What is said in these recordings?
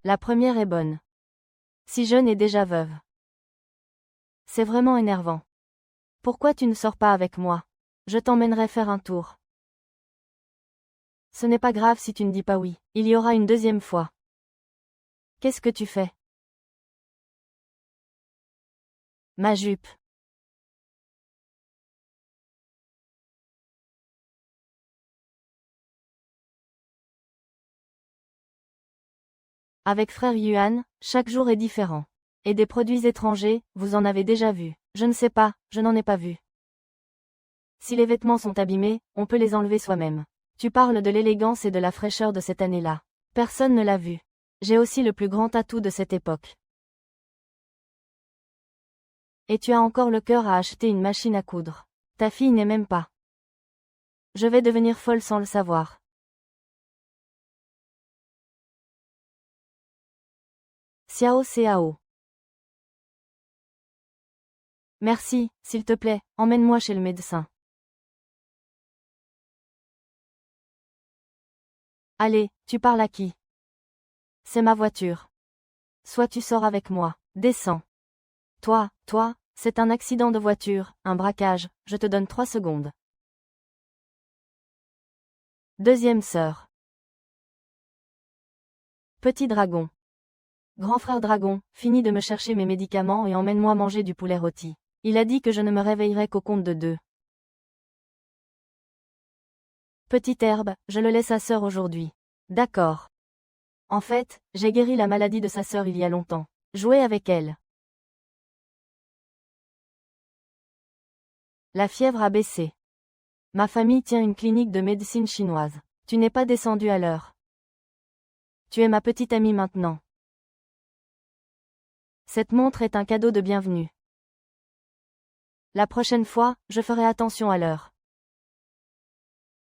La première est bonne. Si jeune et déjà veuve. C'est vraiment énervant. Pourquoi tu ne sors pas avec moi? Je t'emmènerai faire un tour. Ce n'est pas grave si tu ne dis pas oui. Il y aura une deuxième fois. Qu'est-ce que tu fais? Ma jupe. Avec frère Yuan, chaque jour est différent. Et des produits étrangers, vous en avez déjà vu. Je ne sais pas, je n'en ai pas vu. Si les vêtements sont abîmés, on peut les enlever soi-même. Tu parles de l'élégance et de la fraîcheur de cette année-là. Personne ne l'a vu. J'ai aussi le plus grand atout de cette époque. Et tu as encore le cœur à acheter une machine à coudre. Ta fille n'est même pas. Je vais devenir folle sans le savoir. Xiao Xiao. Merci, s'il te plaît, emmène-moi chez le médecin. Allez, tu parles à qui? C'est ma voiture. Soit tu sors avec moi. Descends. Toi, c'est un accident de voiture, un braquage, je te donne 3 secondes. Deuxième sœur. Petit dragon. Grand frère dragon, finis de me chercher mes médicaments et emmène-moi manger du poulet rôti. Il a dit que je ne me réveillerai qu'au compte de 2. Petite herbe, je le laisse à sœur aujourd'hui. D'accord. En fait, j'ai guéri la maladie de sa sœur il y a longtemps. Jouez avec elle. La fièvre a baissé. Ma famille tient une clinique de médecine chinoise. Tu n'es pas descendu à l'heure. Tu es ma petite amie maintenant. Cette montre est un cadeau de bienvenue. La prochaine fois, je ferai attention à l'heure.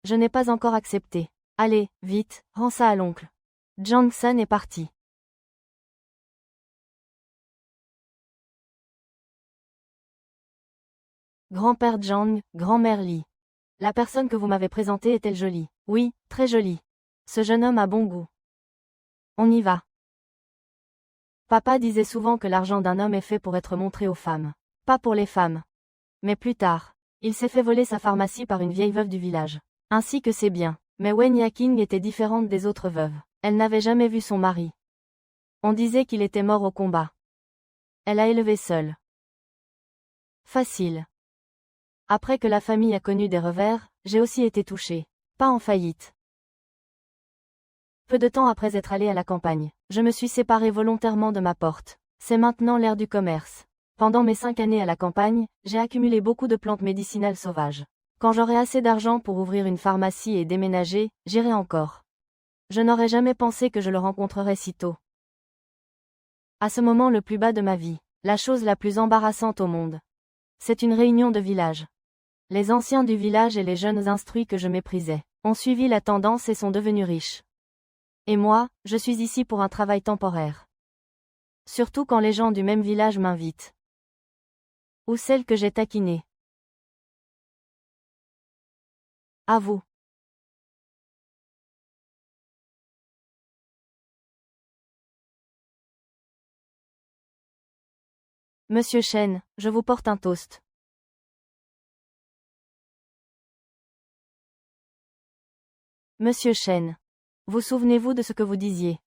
Je n'ai pas encore accepté. Allez, vite, rends ça à l'oncle. Zhang San est parti. Grand-père Zhang, grand-mère Li. La personne que vous m'avez présentée est-elle jolie? Oui, très jolie. Ce jeune homme a bon goût. On y va. Papa disait souvent que l'argent d'un homme est fait pour être montré aux femmes. Pas pour les femmes. Mais plus tard, il s'est fait voler sa pharmacie par une vieille veuve du village. Ainsi que ses biens. Mais Wen Yaking était différente des autres veuves. Elle n'avait jamais vu son mari. On disait qu'il était mort au combat. Elle a élevé seule. Facile. Après que la famille a connu des revers, j'ai aussi été touchée. Pas en faillite. Peu de temps après être allée à la campagne, je me suis séparée volontairement de ma porte. C'est maintenant l'ère du commerce. Pendant mes 5 années à la campagne, j'ai accumulé beaucoup de plantes médicinales sauvages. Quand j'aurai assez d'argent pour ouvrir une pharmacie et déménager, j'irai encore. Je n'aurais jamais pensé que je le rencontrerais si tôt. À ce moment le plus bas de ma vie, la chose la plus embarrassante au monde. C'est une réunion de village. Les anciens du village et les jeunes instruits que je méprisais, ont suivi la tendance et sont devenus riches. Et moi, je suis ici pour un travail temporaire. Surtout quand les gens du même village m'invitent. Ou celles que j'ai taquinées. À vous. Monsieur Chen, je vous porte un toast. Monsieur Chen. Vous souvenez-vous de ce que vous disiez?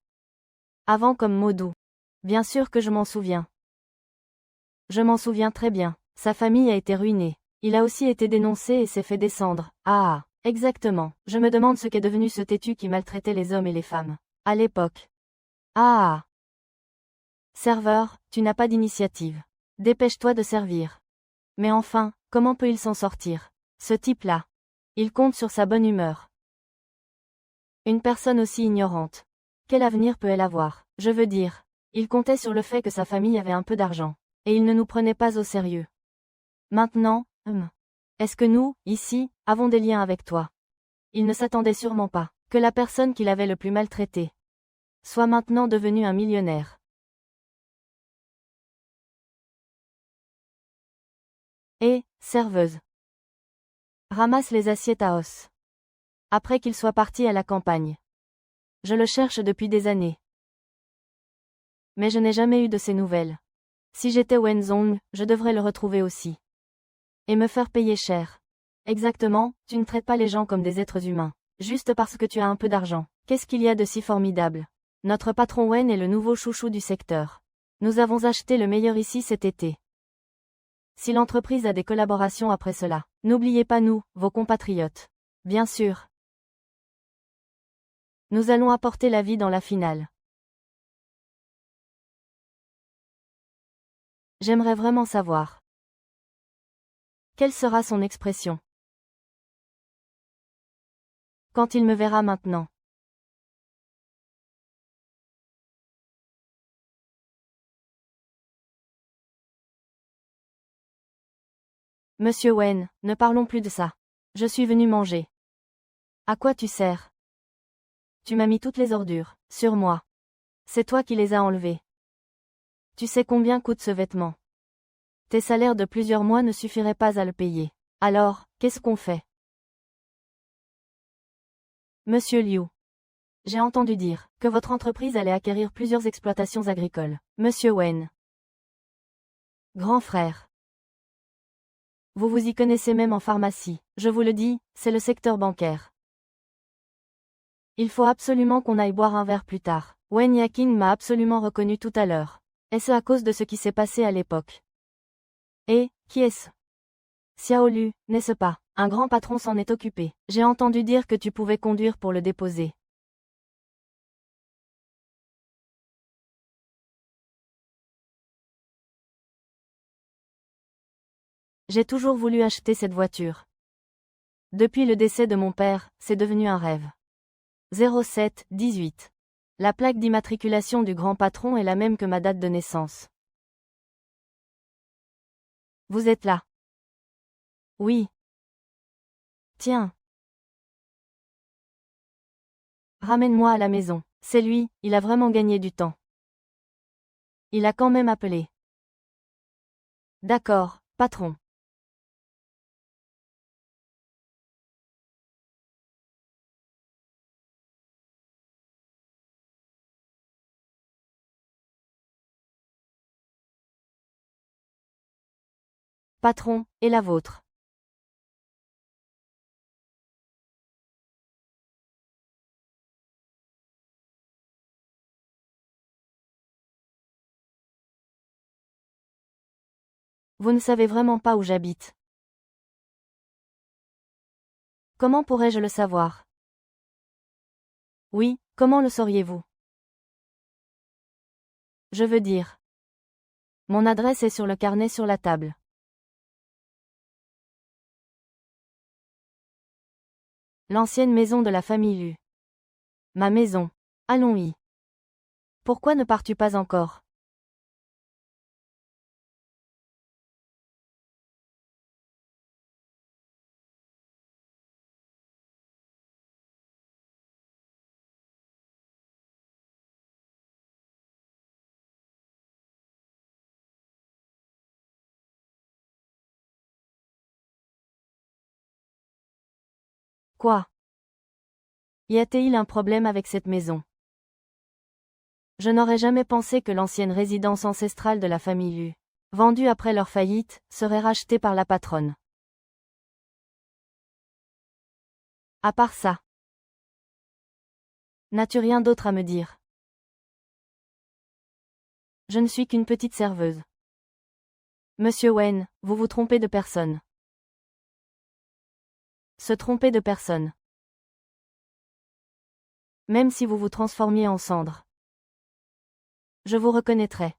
Avant comme mot doux. Bien sûr que je m'en souviens. Je m'en souviens très bien. Sa famille a été ruinée. Il a aussi été dénoncé et s'est fait descendre. Ah, exactement. Je me demande ce qu'est devenu ce têtu qui maltraitait les hommes et les femmes. À l'époque. Ah. Serveur, tu n'as pas d'initiative. Dépêche-toi de servir. Mais enfin, comment peut-il s'en sortir? Ce type-là. Il compte sur sa bonne humeur. Une personne aussi ignorante. Quel avenir peut-elle avoir? Je veux dire, il comptait sur le fait que sa famille avait un peu d'argent. Et il ne nous prenait pas au sérieux. Maintenant, est-ce que nous, ici, avons des liens avec toi? Il ne s'attendait sûrement pas que la personne qu'il avait le plus maltraité soit maintenant devenue un millionnaire. Et, serveuse. Ramasse les assiettes à os. Après qu'il soit parti à la campagne. Je le cherche depuis des années. Mais je n'ai jamais eu de ses nouvelles. Si j'étais Wenzong, je devrais le retrouver aussi. Et me faire payer cher. Exactement, tu ne traites pas les gens comme des êtres humains. Juste parce que tu as un peu d'argent. Qu'est-ce qu'il y a de si formidable? Notre patron Wen est le nouveau chouchou du secteur. Nous avons acheté le meilleur ici cet été. Si l'entreprise a des collaborations après cela, n'oubliez pas nous, vos compatriotes. Bien sûr. Nous allons apporter la vie dans la finale. J'aimerais vraiment savoir. Quelle sera son expression quand il me verra maintenant? Monsieur Wen, ne parlons plus de ça. Je suis venu manger. À quoi tu sers? Tu m'as mis toutes les ordures, sur moi. C'est toi qui les as enlevées. Tu sais combien coûte ce vêtement? Tes salaires de plusieurs mois ne suffiraient pas à le payer. Alors, qu'est-ce qu'on fait? Monsieur Liu. J'ai entendu dire que votre entreprise allait acquérir plusieurs exploitations agricoles. Monsieur Wen. Grand frère. Vous vous y connaissez même en pharmacie. Je vous le dis, c'est le secteur bancaire. Il faut absolument qu'on aille boire un verre plus tard. Wen Yaking m'a absolument reconnu tout à l'heure. Est-ce à cause de ce qui s'est passé à l'époque? Et, qui est-ce? Xiao Lu, n'est-ce pas? Un grand patron s'en est occupé. J'ai entendu dire que tu pouvais conduire pour le déposer. J'ai toujours voulu acheter cette voiture. Depuis le décès de mon père, c'est devenu un rêve. 07-18. La plaque d'immatriculation du grand patron est la même que ma date de naissance. Vous êtes là? Oui. Tiens. Ramène-moi à la maison. C'est lui, il a vraiment gagné du temps. Il a quand même appelé. D'accord, patron. Patron, et la vôtre. Vous ne savez vraiment pas où j'habite. Comment pourrais-je le savoir? Oui, comment le sauriez-vous? Je veux dire. Mon adresse est sur le carnet sur la table. L'ancienne maison de la famille Lu. Ma maison. Allons-y. Pourquoi ne pars-tu pas encore? Quoi? Y a-t-il un problème avec cette maison? Je n'aurais jamais pensé que l'ancienne résidence ancestrale de la famille Lu, vendue après leur faillite, serait rachetée par la patronne. À part ça. N'as-tu rien d'autre à me dire? Je ne suis qu'une petite serveuse. Monsieur Wen, vous vous trompez de personne. Se tromper de personne. Même si vous vous transformiez en cendre. Je vous reconnaîtrai.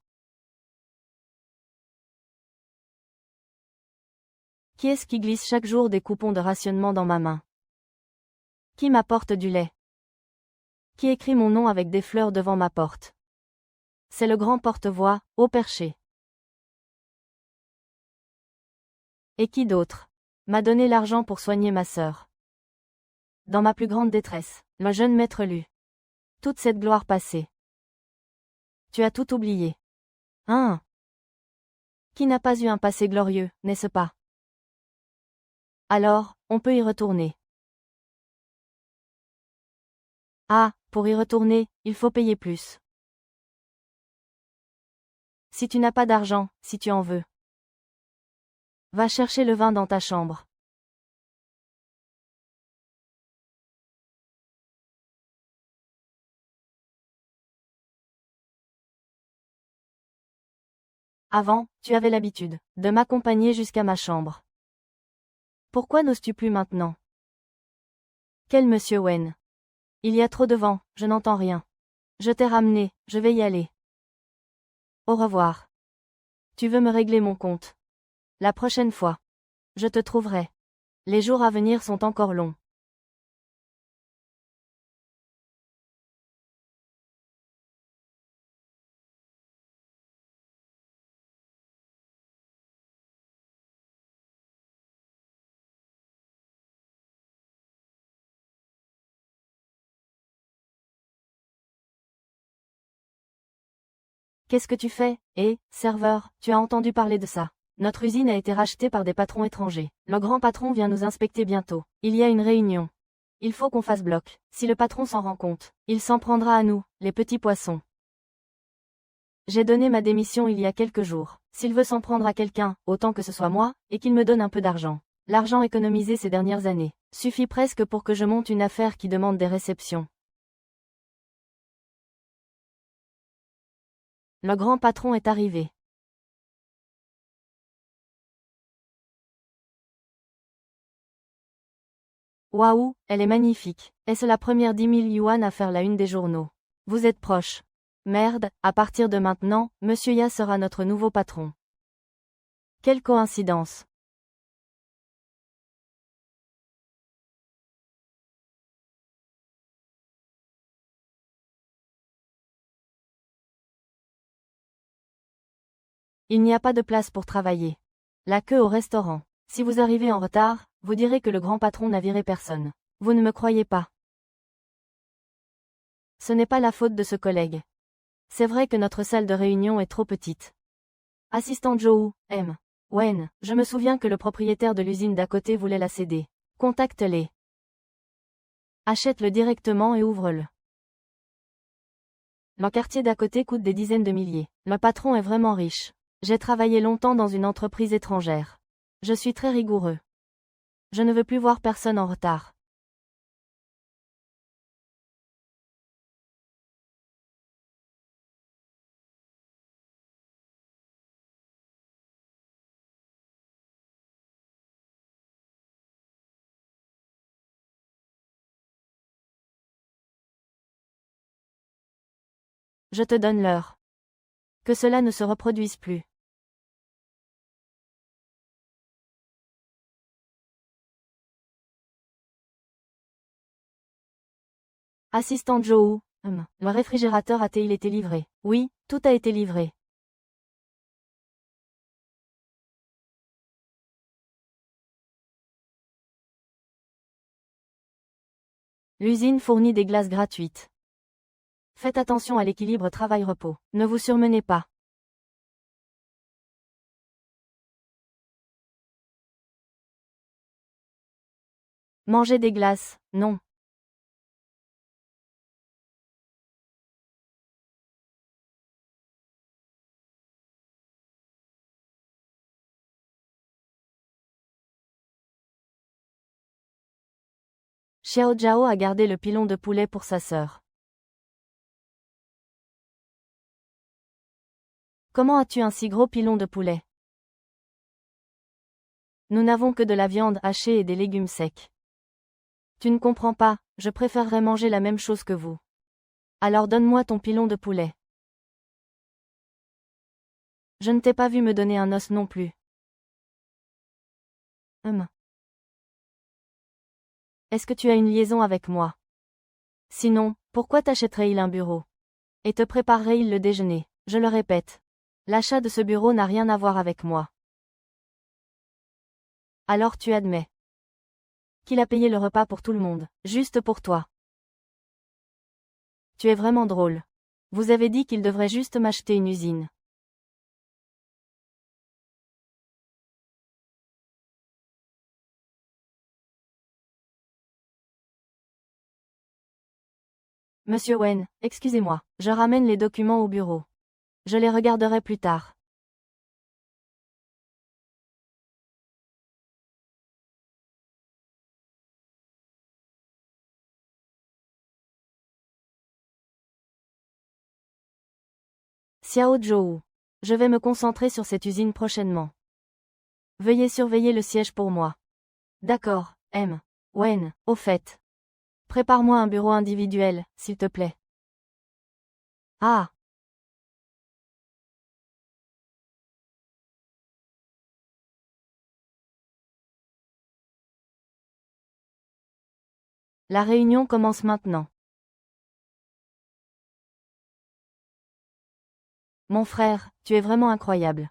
Qui est-ce qui glisse chaque jour des coupons de rationnement dans ma main? Qui m'apporte du lait? Qui écrit mon nom avec des fleurs devant ma porte? C'est le grand porte-voix, haut perché. Et qui d'autre m'a donné l'argent pour soigner ma sœur? Dans ma plus grande détresse, le jeune maître Lu. Toute cette gloire passée. Tu as tout oublié. Hein? Qui n'a pas eu un passé glorieux, n'est-ce pas? Alors, on peut y retourner. Ah, pour y retourner, il faut payer plus. Si tu n'as pas d'argent, si tu en veux. Va chercher le vin dans ta chambre. Avant, tu avais l'habitude de m'accompagner jusqu'à ma chambre. Pourquoi n'oses-tu plus maintenant? Quel monsieur Wen? Il y a trop de vent, je n'entends rien. Je t'ai ramené, je vais y aller. Au revoir. Tu veux me régler mon compte? La prochaine fois. Je te trouverai. Les jours à venir sont encore longs. Qu'est-ce que tu fais? Serveur, tu as entendu parler de ça? Notre usine a été rachetée par des patrons étrangers. Le grand patron vient nous inspecter bientôt. Il y a une réunion. Il faut qu'on fasse bloc. Si le patron s'en rend compte, il s'en prendra à nous, les petits poissons. J'ai donné ma démission il y a quelques jours. S'il veut s'en prendre à quelqu'un, autant que ce soit moi, et qu'il me donne un peu d'argent. L'argent économisé ces dernières années suffit presque pour que je monte une affaire qui demande des réceptions. Le grand patron est arrivé. Waouh, elle est magnifique. Est-ce la première 10 000 yuan à faire la une des journaux? Vous êtes proche. Merde, à partir de maintenant, Monsieur Ya sera notre nouveau patron. Quelle coïncidence. Il n'y a pas de place pour travailler. La queue au restaurant. Si vous arrivez en retard, vous direz que le grand patron n'a viré personne. Vous ne me croyez pas. Ce n'est pas la faute de ce collègue. C'est vrai que notre salle de réunion est trop petite. Assistant Joe, M. Wen, je me souviens que le propriétaire de l'usine d'à côté voulait la céder. Contacte-les. Achète-le directement et ouvre-le. Le quartier d'à côté coûte des dizaines de milliers. Le patron est vraiment riche. J'ai travaillé longtemps dans une entreprise étrangère. Je suis très rigoureux. Je ne veux plus voir personne en retard. Je te donne l'heure. Que cela ne se reproduise plus. Assistant Joe, le réfrigérateur a-t-il été livré? Oui, tout a été livré. L'usine fournit des glaces gratuites. Faites attention à l'équilibre travail-repos. Ne vous surmenez pas. Mangez des glaces, non. Xiao Jiao a gardé le pilon de poulet pour sa sœur. Comment as-tu un si gros pilon de poulet? Nous n'avons que de la viande hachée et des légumes secs. Tu ne comprends pas, je préférerais manger la même chose que vous. Alors donne-moi ton pilon de poulet. Je ne t'ai pas vu me donner un os non plus. Est-ce que tu as une liaison avec moi? Sinon, pourquoi t'achèterait-il un bureau? Et te préparerait-il le déjeuner? Je le répète. L'achat de ce bureau n'a rien à voir avec moi. Alors tu admets qu'il a payé le repas pour tout le monde, juste pour toi. Tu es vraiment drôle. Vous avez dit qu'il devrait juste m'acheter une usine. Monsieur Wen, excusez-moi, je ramène les documents au bureau. Je les regarderai plus tard. Xiao Zhou. Je vais me concentrer sur cette usine prochainement. Veuillez surveiller le siège pour moi. D'accord, M. Wen, au fait. Prépare-moi un bureau individuel, s'il te plaît. Ah. La réunion commence maintenant. Mon frère, tu es vraiment incroyable.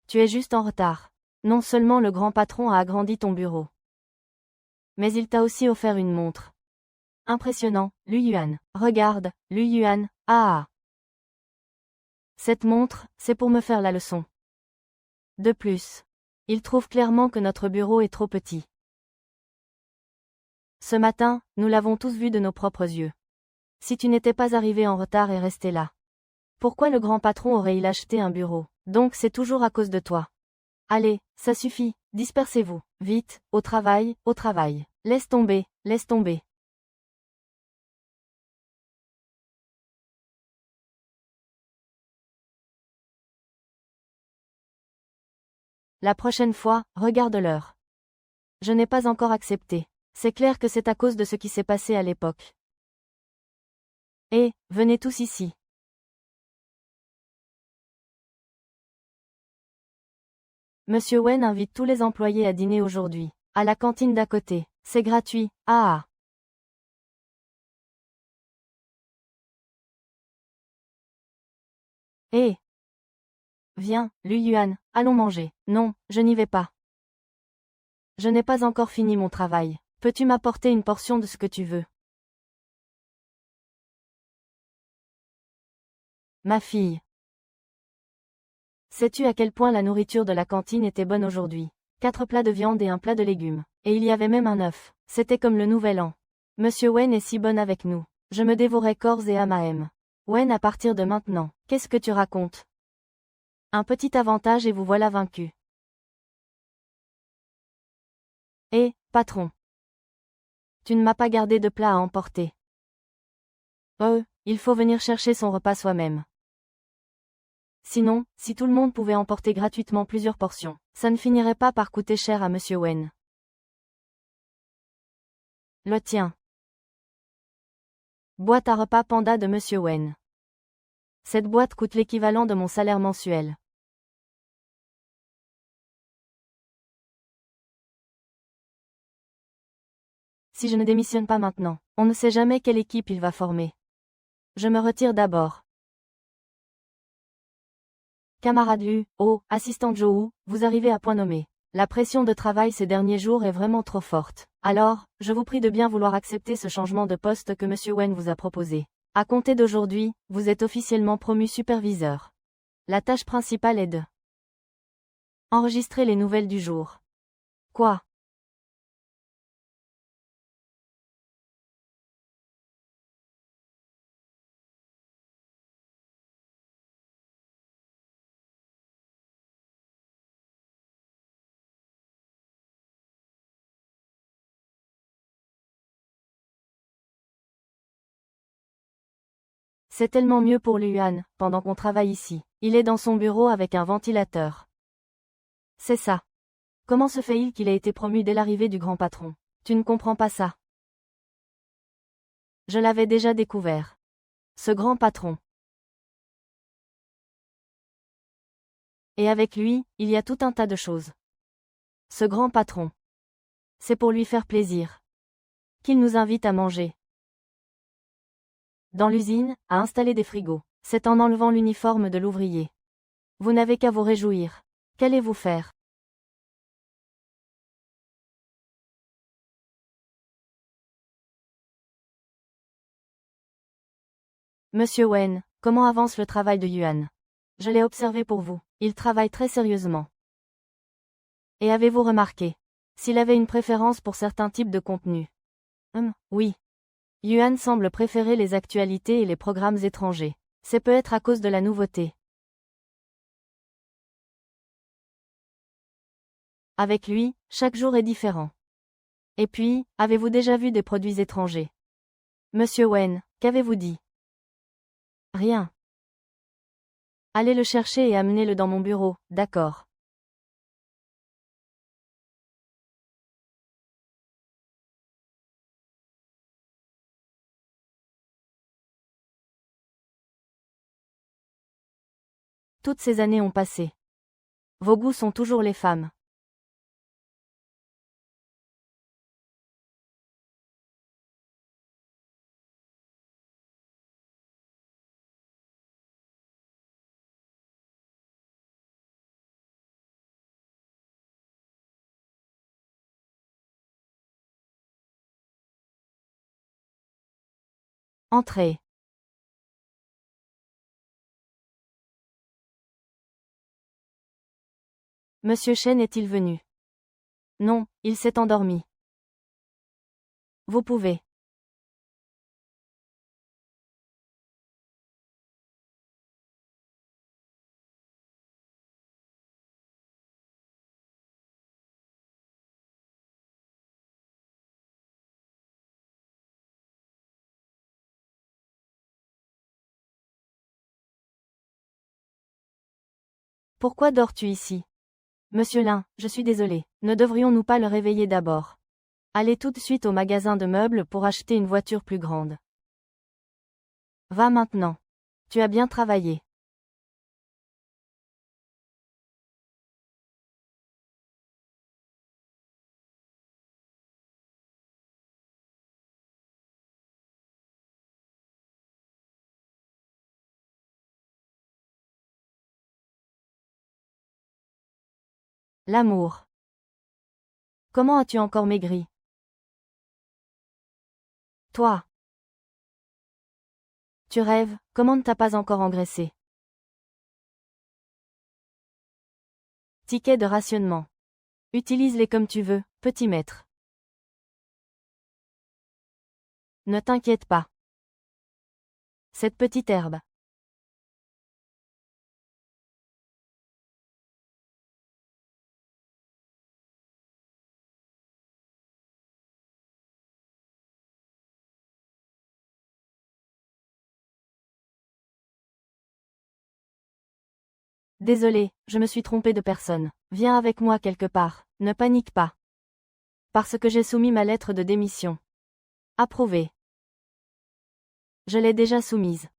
Tu es juste en retard. Non seulement le grand patron a agrandi ton bureau, mais il t'a aussi offert une montre. Impressionnant, Lu Yuan. Regarde, Lu Yuan, ah. Cette montre, c'est pour me faire la leçon. De plus, il trouve clairement que notre bureau est trop petit. Ce matin, nous l'avons tous vu de nos propres yeux. Si tu n'étais pas arrivé en retard et resté là, pourquoi le grand patron aurait-il acheté un bureau? Donc c'est toujours à cause de toi. Allez, ça suffit, dispersez-vous, vite, au travail, au travail. Laisse tomber, laisse tomber. La prochaine fois, regarde l'heure. Je n'ai pas encore accepté. C'est clair que c'est à cause de ce qui s'est passé à l'époque. Venez tous ici. Monsieur Wen invite tous les employés à dîner aujourd'hui, à la cantine d'à côté. C'est gratuit, ah. Viens, Lu Yuan, allons manger. Non, je n'y vais pas. Je n'ai pas encore fini mon travail. Peux-tu m'apporter une portion de ce que tu veux? Ma fille. Sais-tu à quel point la nourriture de la cantine était bonne aujourd'hui? 4 plats de viande et un plat de légumes. Et il y avait même un œuf. C'était comme le nouvel an. Monsieur Wen est si bon avec nous. Je me dévorais corps et âme à M. Wen à partir de maintenant. Qu'est-ce que tu racontes? Un petit avantage et vous voilà vaincu. Patron. Tu ne m'as pas gardé de plat à emporter. Oh, il faut venir chercher son repas soi-même. Sinon, si tout le monde pouvait emporter gratuitement plusieurs portions, ça ne finirait pas par coûter cher à Monsieur Wen. Le tien. Boîte à repas panda de Monsieur Wen. Cette boîte coûte l'équivalent de mon salaire mensuel. Si je ne démissionne pas maintenant, on ne sait jamais quelle équipe il va former. Je me retire d'abord. Camarade Lu, assistant Zhou, vous arrivez à point nommé. La pression de travail ces derniers jours est vraiment trop forte. Alors, je vous prie de bien vouloir accepter ce changement de poste que Monsieur Wen vous a proposé. À compter d'aujourd'hui, vous êtes officiellement promu superviseur. La tâche principale est de enregistrer les nouvelles du jour. Quoi? C'est tellement mieux pour Luan, pendant qu'on travaille ici. Il est dans son bureau avec un ventilateur. C'est ça. Comment se fait-il qu'il ait été promu dès l'arrivée du grand patron? Tu ne comprends pas ça. Je l'avais déjà découvert. Ce grand patron. Et avec lui, il y a tout un tas de choses. Ce grand patron. C'est pour lui faire plaisir qu'il nous invite à manger. Dans l'usine, à installer des frigos. C'est en enlevant l'uniforme de l'ouvrier. Vous n'avez qu'à vous réjouir. Qu'allez-vous faire? Monsieur Wen, comment avance le travail de Yuan? Je l'ai observé pour vous. Il travaille très sérieusement. Et avez-vous remarqué s'il avait une préférence pour certains types de contenus? Oui. Yuan semble préférer les actualités et les programmes étrangers. C'est peut-être à cause de la nouveauté. Avec lui, chaque jour est différent. Et puis, avez-vous déjà vu des produits étrangers? Monsieur Wen, qu'avez-vous dit? Rien. Allez le chercher et amenez-le dans mon bureau, d'accord. Toutes ces années ont passé. Vos goûts sont toujours les femmes. Entrez. Monsieur Chen est-il venu? Non, il s'est endormi. Vous pouvez. Pourquoi dors-tu ici? Monsieur Lin, je suis désolé. Ne devrions-nous pas le réveiller d'abord? Allez tout de suite au magasin de meubles pour acheter une voiture plus grande. Va maintenant. Tu as bien travaillé. L'amour. Comment as-tu encore maigri? Toi. Tu rêves, comment ne t'as pas encore engraissé? Tickets de rationnement. Utilise-les comme tu veux, petit maître. Ne t'inquiète pas. Cette petite herbe. Désolé, je me suis trompé de personne. Viens avec moi quelque part, ne panique pas. Parce que j'ai soumis ma lettre de démission. Approuvé. Je l'ai déjà soumise.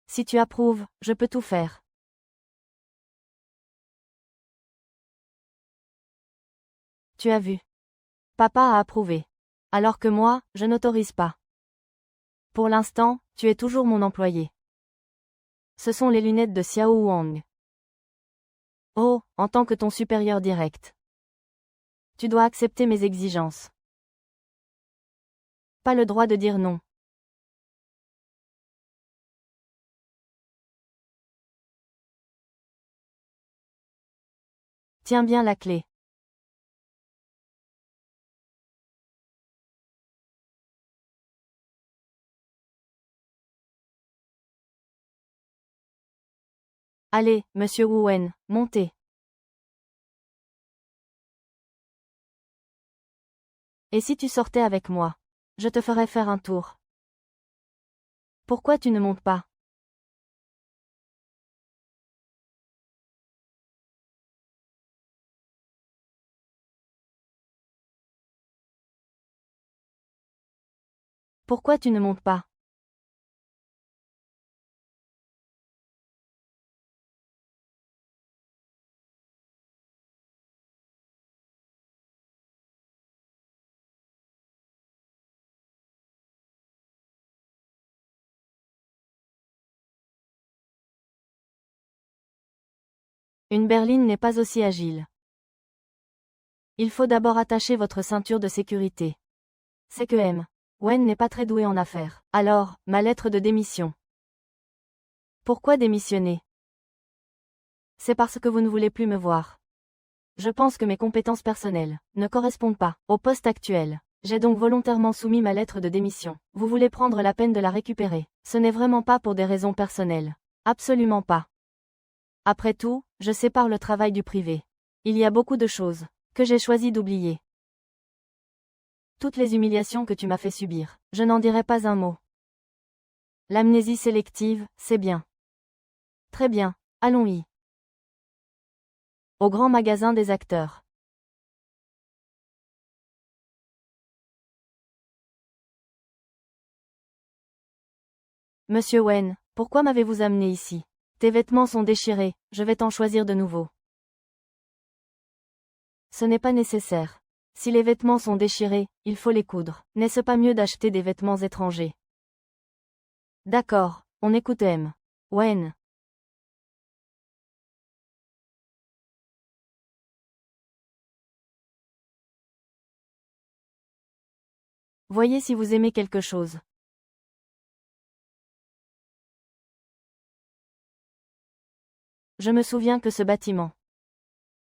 Si tu approuves, je peux tout faire. Tu as vu. Papa a approuvé. Alors que moi, je n'autorise pas. Pour l'instant, tu es toujours mon employé. Ce sont les lunettes de Xiao Wang. Oh, en tant que ton supérieur direct. Tu dois accepter mes exigences. Pas le droit de dire non. Tiens bien la clé. Allez, monsieur Wen, montez. Et si tu sortais avec moi? Je te ferais faire un tour. Pourquoi tu ne montes pas? Pourquoi tu ne montes pas? Une berline n'est pas aussi agile. Il faut d'abord attacher votre ceinture de sécurité. C'est que Wen n'est pas très doué en affaires. Alors, ma lettre de démission. Pourquoi démissionner? C'est parce que vous ne voulez plus me voir. Je pense que mes compétences personnelles ne correspondent pas au poste actuel. J'ai donc volontairement soumis ma lettre de démission. Vous voulez prendre la peine de la récupérer. Ce n'est vraiment pas pour des raisons personnelles. Absolument pas. Après tout, je sépare le travail du privé. Il y a beaucoup de choses que j'ai choisi d'oublier. Toutes les humiliations que tu m'as fait subir, je n'en dirai pas un mot. L'amnésie sélective, c'est bien. Très bien, allons-y. Au grand magasin des acteurs. Monsieur Wen, pourquoi m'avez-vous amené ici? Tes vêtements sont déchirés, je vais t'en choisir de nouveaux. Ce n'est pas nécessaire. Si les vêtements sont déchirés, il faut les coudre. N'est-ce pas mieux d'acheter des vêtements étrangers? D'accord, on écoute M. Wen. Voyez si vous aimez quelque chose. Je me souviens que ce bâtiment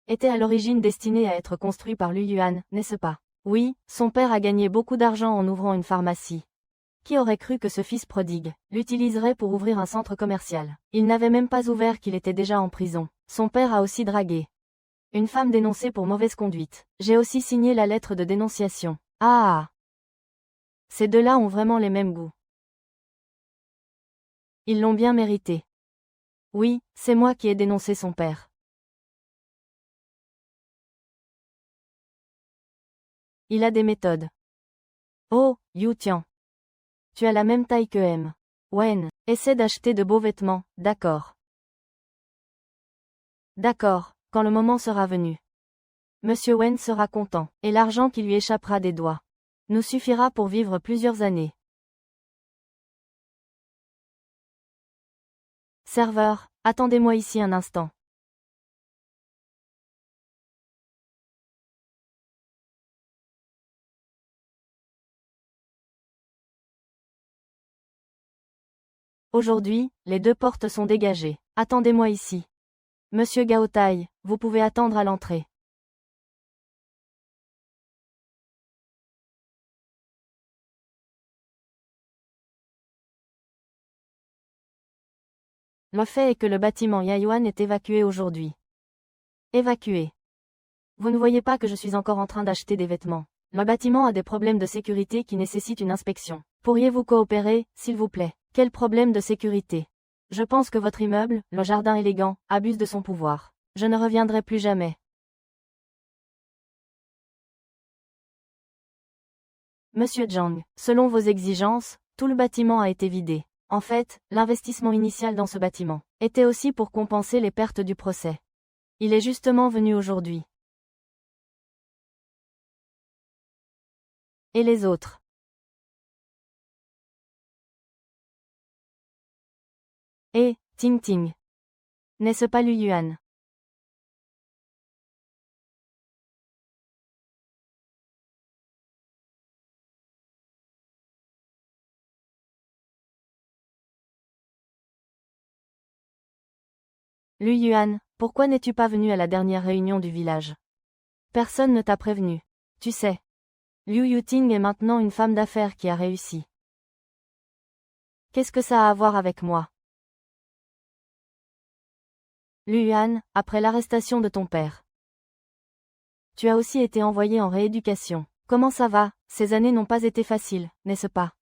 était à l'origine destiné à être construit par Lu Yuan, n'est-ce pas? Oui, son père a gagné beaucoup d'argent en ouvrant une pharmacie. Qui aurait cru que ce fils prodigue l'utiliserait pour ouvrir un centre commercial? Il n'avait même pas ouvert qu'il était déjà en prison. Son père a aussi dragué une femme dénoncée pour mauvaise conduite. J'ai aussi signé la lettre de dénonciation. Ah! Ces deux-là ont vraiment les mêmes goûts. Ils l'ont bien mérité. Oui, c'est moi qui ai dénoncé son père. Il a des méthodes. Oh, Yu Tian. Tu as la même taille que M. Wen, essaie d'acheter de beaux vêtements, d'accord. D'accord, quand le moment sera venu. Monsieur Wen sera content, et l'argent qui lui échappera des doigts nous suffira pour vivre plusieurs années. Serveur, attendez-moi ici un instant. Aujourd'hui, les deux portes sont dégagées. Attendez-moi ici. Monsieur Gaotai, vous pouvez attendre à l'entrée. Le fait est que le bâtiment Yayuan est évacué aujourd'hui. Évacué. Vous ne voyez pas que je suis encore en train d'acheter des vêtements. Le bâtiment a des problèmes de sécurité qui nécessitent une inspection. Pourriez-vous coopérer, s'il vous plaît? Quel problème de sécurité? Je pense que votre immeuble, le jardin élégant, abuse de son pouvoir. Je ne reviendrai plus jamais. Monsieur Zhang, selon vos exigences, tout le bâtiment a été vidé. En fait, l'investissement initial dans ce bâtiment était aussi pour compenser les pertes du procès. Il est justement venu aujourd'hui. Et les autres? Eh, Ting Ting. N'est-ce pas Lu Yuan? Lu Yuan, pourquoi n'es-tu pas venu à la dernière réunion du village? Personne ne t'a prévenu. Tu sais. Liu Yuting est maintenant une femme d'affaires qui a réussi. Qu'est-ce que ça a à voir avec moi? Lu Yuan, après l'arrestation de ton père. Tu as aussi été envoyé en rééducation. Comment ça va? Ces années n'ont pas été faciles, n'est-ce pas?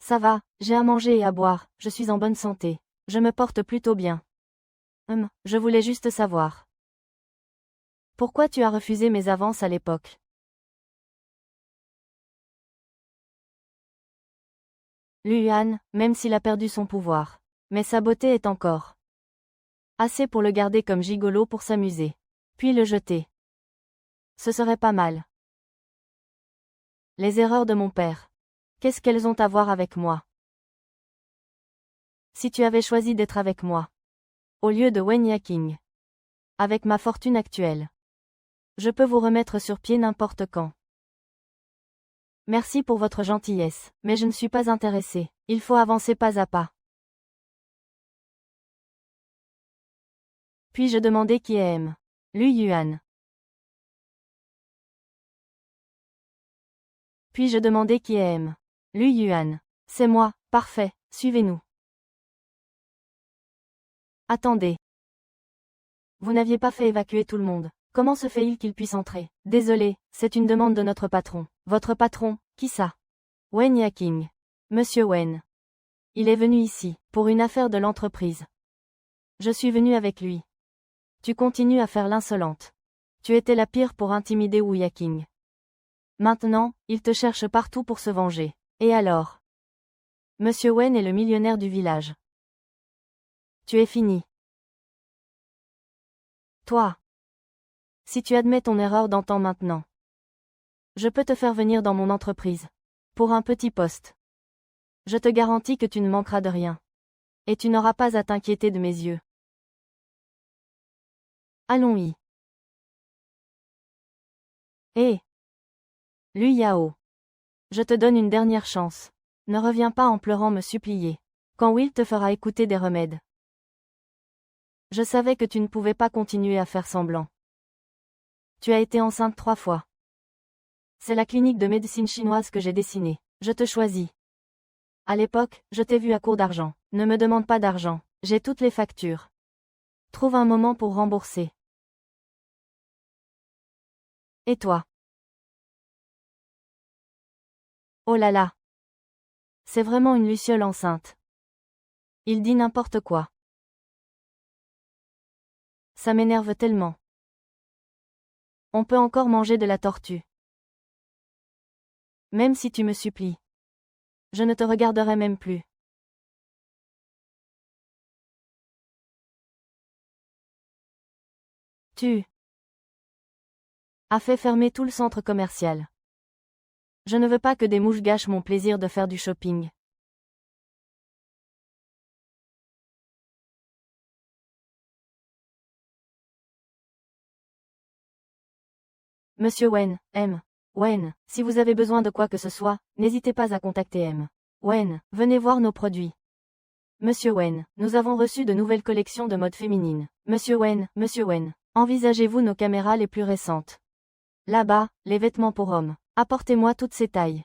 Ça va, j'ai à manger et à boire, je suis en bonne santé. Je me porte plutôt bien. Je voulais juste savoir. Pourquoi tu as refusé mes avances à l'époque? Lu Yuan, même s'il a perdu son pouvoir. Mais sa beauté est encore assez pour le garder comme gigolo pour s'amuser. Puis le jeter. Ce serait pas mal. Les erreurs de mon père. Qu'est-ce qu'elles ont à voir avec moi? Si tu avais choisi d'être avec moi, au lieu de Wen Yaking, avec ma fortune actuelle, je peux vous remettre sur pied n'importe quand. Merci pour votre gentillesse, mais je ne suis pas intéressé. Il faut avancer pas à pas. Puis-je demander qui est M. Lu Yuan? Puis-je demander qui est M. Lu Yuan? C'est moi, parfait, suivez-nous. Attendez. Vous n'aviez pas fait évacuer tout le monde. Comment se fait-il qu'il puisse entrer? Désolé, c'est une demande de notre patron. Votre patron, qui ça? Wen Yaking. Monsieur Wen. Il est venu ici, pour une affaire de l'entreprise. Je suis venu avec lui. Tu continues à faire l'insolente. Tu étais la pire pour intimider Wu Yaking. Maintenant, il te cherche partout pour se venger. Et alors? Monsieur Wen est le millionnaire du village. Tu es fini. Toi. Si tu admets ton erreur d'antan maintenant, je peux te faire venir dans mon entreprise. Pour un petit poste. Je te garantis que tu ne manqueras de rien. Et tu n'auras pas à t'inquiéter de mes yeux. Allons-y. Hé. Lui Yao. Je te donne une dernière chance. Ne reviens pas en pleurant me supplier. Quand Will te fera écouter des remèdes. Je savais que tu ne pouvais pas continuer à faire semblant. Tu as été enceinte 3 fois. C'est la clinique de médecine chinoise que j'ai dessinée. Je te choisis. À l'époque, je t'ai vu à court d'argent. Ne me demande pas d'argent. J'ai toutes les factures. Trouve un moment pour rembourser. Et toi? Oh là là. C'est vraiment une luciole enceinte. Il dit n'importe quoi. Ça m'énerve tellement. On peut encore manger de la tortue. Même si tu me supplies. Je ne te regarderai même plus. Tu as fait fermer tout le centre commercial. Je ne veux pas que des mouches gâchent mon plaisir de faire du shopping. Monsieur Wen, M. Wen, si vous avez besoin de quoi que ce soit, n'hésitez pas à contacter M. Wen, venez voir nos produits. Monsieur Wen, nous avons reçu de nouvelles collections de mode féminine. Monsieur Wen, envisagez-vous nos caméras les plus récentes? Là-bas, les vêtements pour hommes. Apportez-moi toutes ces tailles.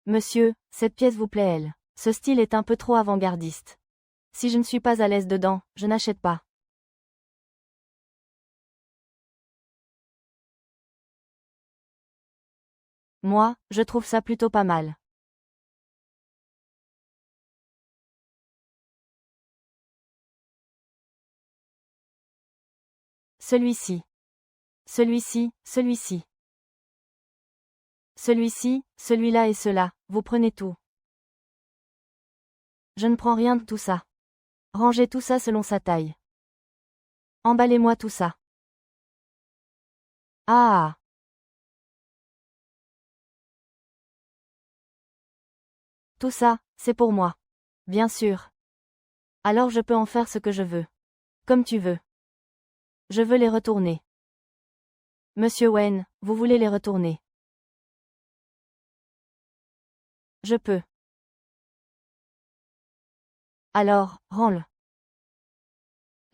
Monsieur, cette pièce vous plaît elle. Ce style est un peu trop avant-gardiste. Si je ne suis pas à l'aise dedans, je n'achète pas. Moi, je trouve ça plutôt pas mal. Celui-ci. Celui-ci, celui-ci. Celui-ci, celui-là et cela, vous prenez tout. Je ne prends rien de tout ça. Rangez tout ça selon sa taille. Emballez-moi tout ça. Ah. Tout ça, c'est pour moi. Bien sûr. Alors je peux en faire ce que je veux. Comme tu veux. Je veux les retourner. Monsieur Wen, vous voulez les retourner? Je peux. Alors, rends-le.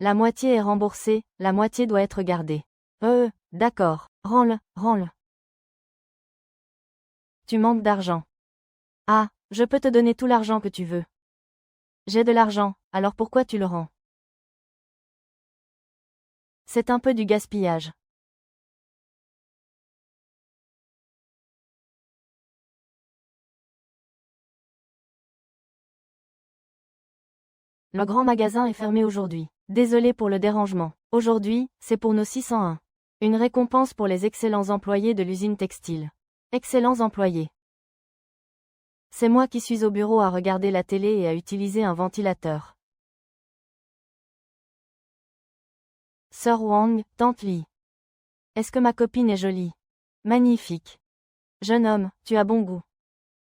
La moitié est remboursée, la moitié doit être gardée. D'accord. Rends-le, rends-le. Tu manques d'argent. Ah, je peux te donner tout l'argent que tu veux. J'ai de l'argent, alors pourquoi tu le rends? C'est un peu du gaspillage. Le grand magasin est fermé aujourd'hui. Désolé pour le dérangement. Aujourd'hui, c'est pour nos 601. Une récompense pour les excellents employés de l'usine textile. Excellents employés. C'est moi qui suis au bureau à regarder la télé et à utiliser un ventilateur. Sœur Wang, tante Li. Est-ce que ma copine est jolie? Magnifique. Jeune homme, tu as bon goût.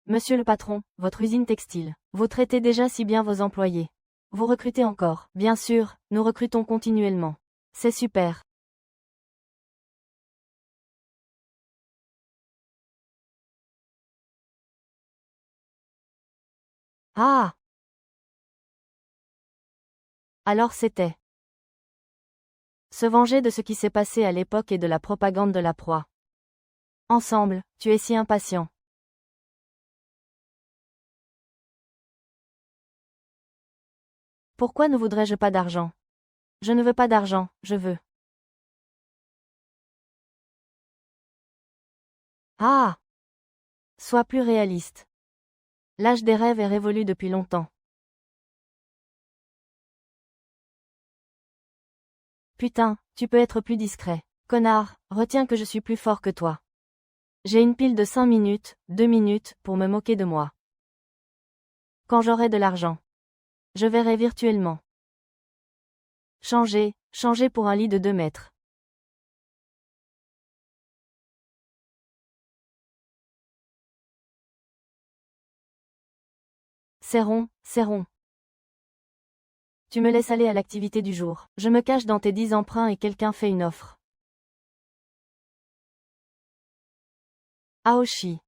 Monsieur le patron, votre usine textile. Vous traitez déjà si bien vos employés. Vous recrutez encore. Bien sûr, nous recrutons continuellement. C'est super. Ah! Alors c'était. Se venger de ce qui s'est passé à l'époque et de la propagande de la proie. Ensemble, tu es si impatient. Pourquoi ne voudrais-je pas d'argent? Je ne veux pas d'argent, je veux. Ah! Sois plus réaliste. L'âge des rêves est révolu depuis longtemps. Putain, tu peux être plus discret. Connard, retiens que je suis plus fort que toi. J'ai une pile de 5 minutes, 2 minutes, pour me moquer de moi. Quand j'aurai de l'argent. Je verrai virtuellement. Changer pour un lit de 2 mètres. C'est rond. Tu me laisses aller à l'activité du jour. Je me cache dans tes 10 emprunts et quelqu'un fait une offre. Aoshi.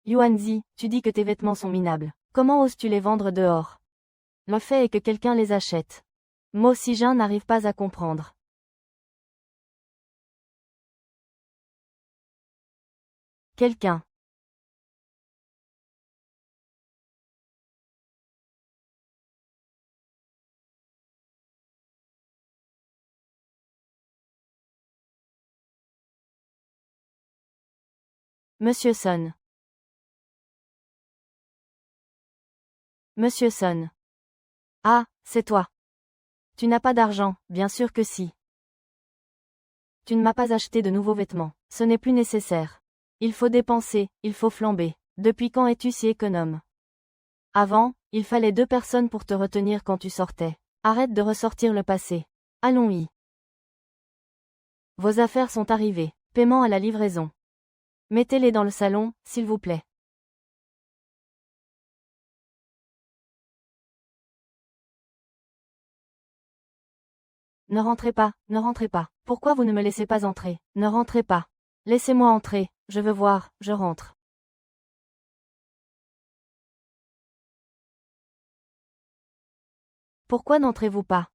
Yuanzi, tu dis que tes vêtements sont minables. Comment oses-tu les vendre dehors? Le fait est que quelqu'un les achète. Mo Sijin n'arrive pas à comprendre. Quelqu'un. Monsieur Son. Monsieur Son. Ah, c'est toi. Tu n'as pas d'argent, bien sûr que si. Tu ne m'as pas acheté de nouveaux vêtements. Ce n'est plus nécessaire. Il faut dépenser, il faut flamber. Depuis quand es-tu si économe? Avant, il fallait 2 personnes pour te retenir quand tu sortais. Arrête de ressortir le passé. Allons-y. Vos affaires sont arrivées. Paiement à la livraison. Mettez-les dans le salon, s'il vous plaît. Ne rentrez pas, ne rentrez pas. Pourquoi vous ne me laissez pas entrer? Ne rentrez pas. Laissez-moi entrer, je veux voir, je rentre. Pourquoi n'entrez-vous pas?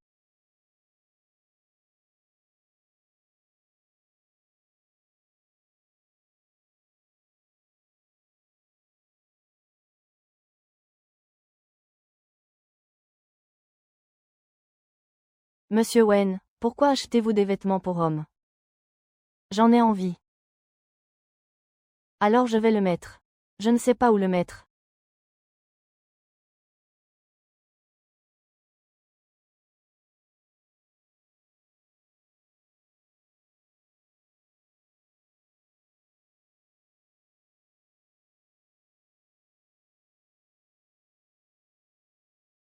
Monsieur Wen, pourquoi achetez-vous des vêtements pour hommes? J'en ai envie. Alors je vais le mettre. Je ne sais pas où le mettre.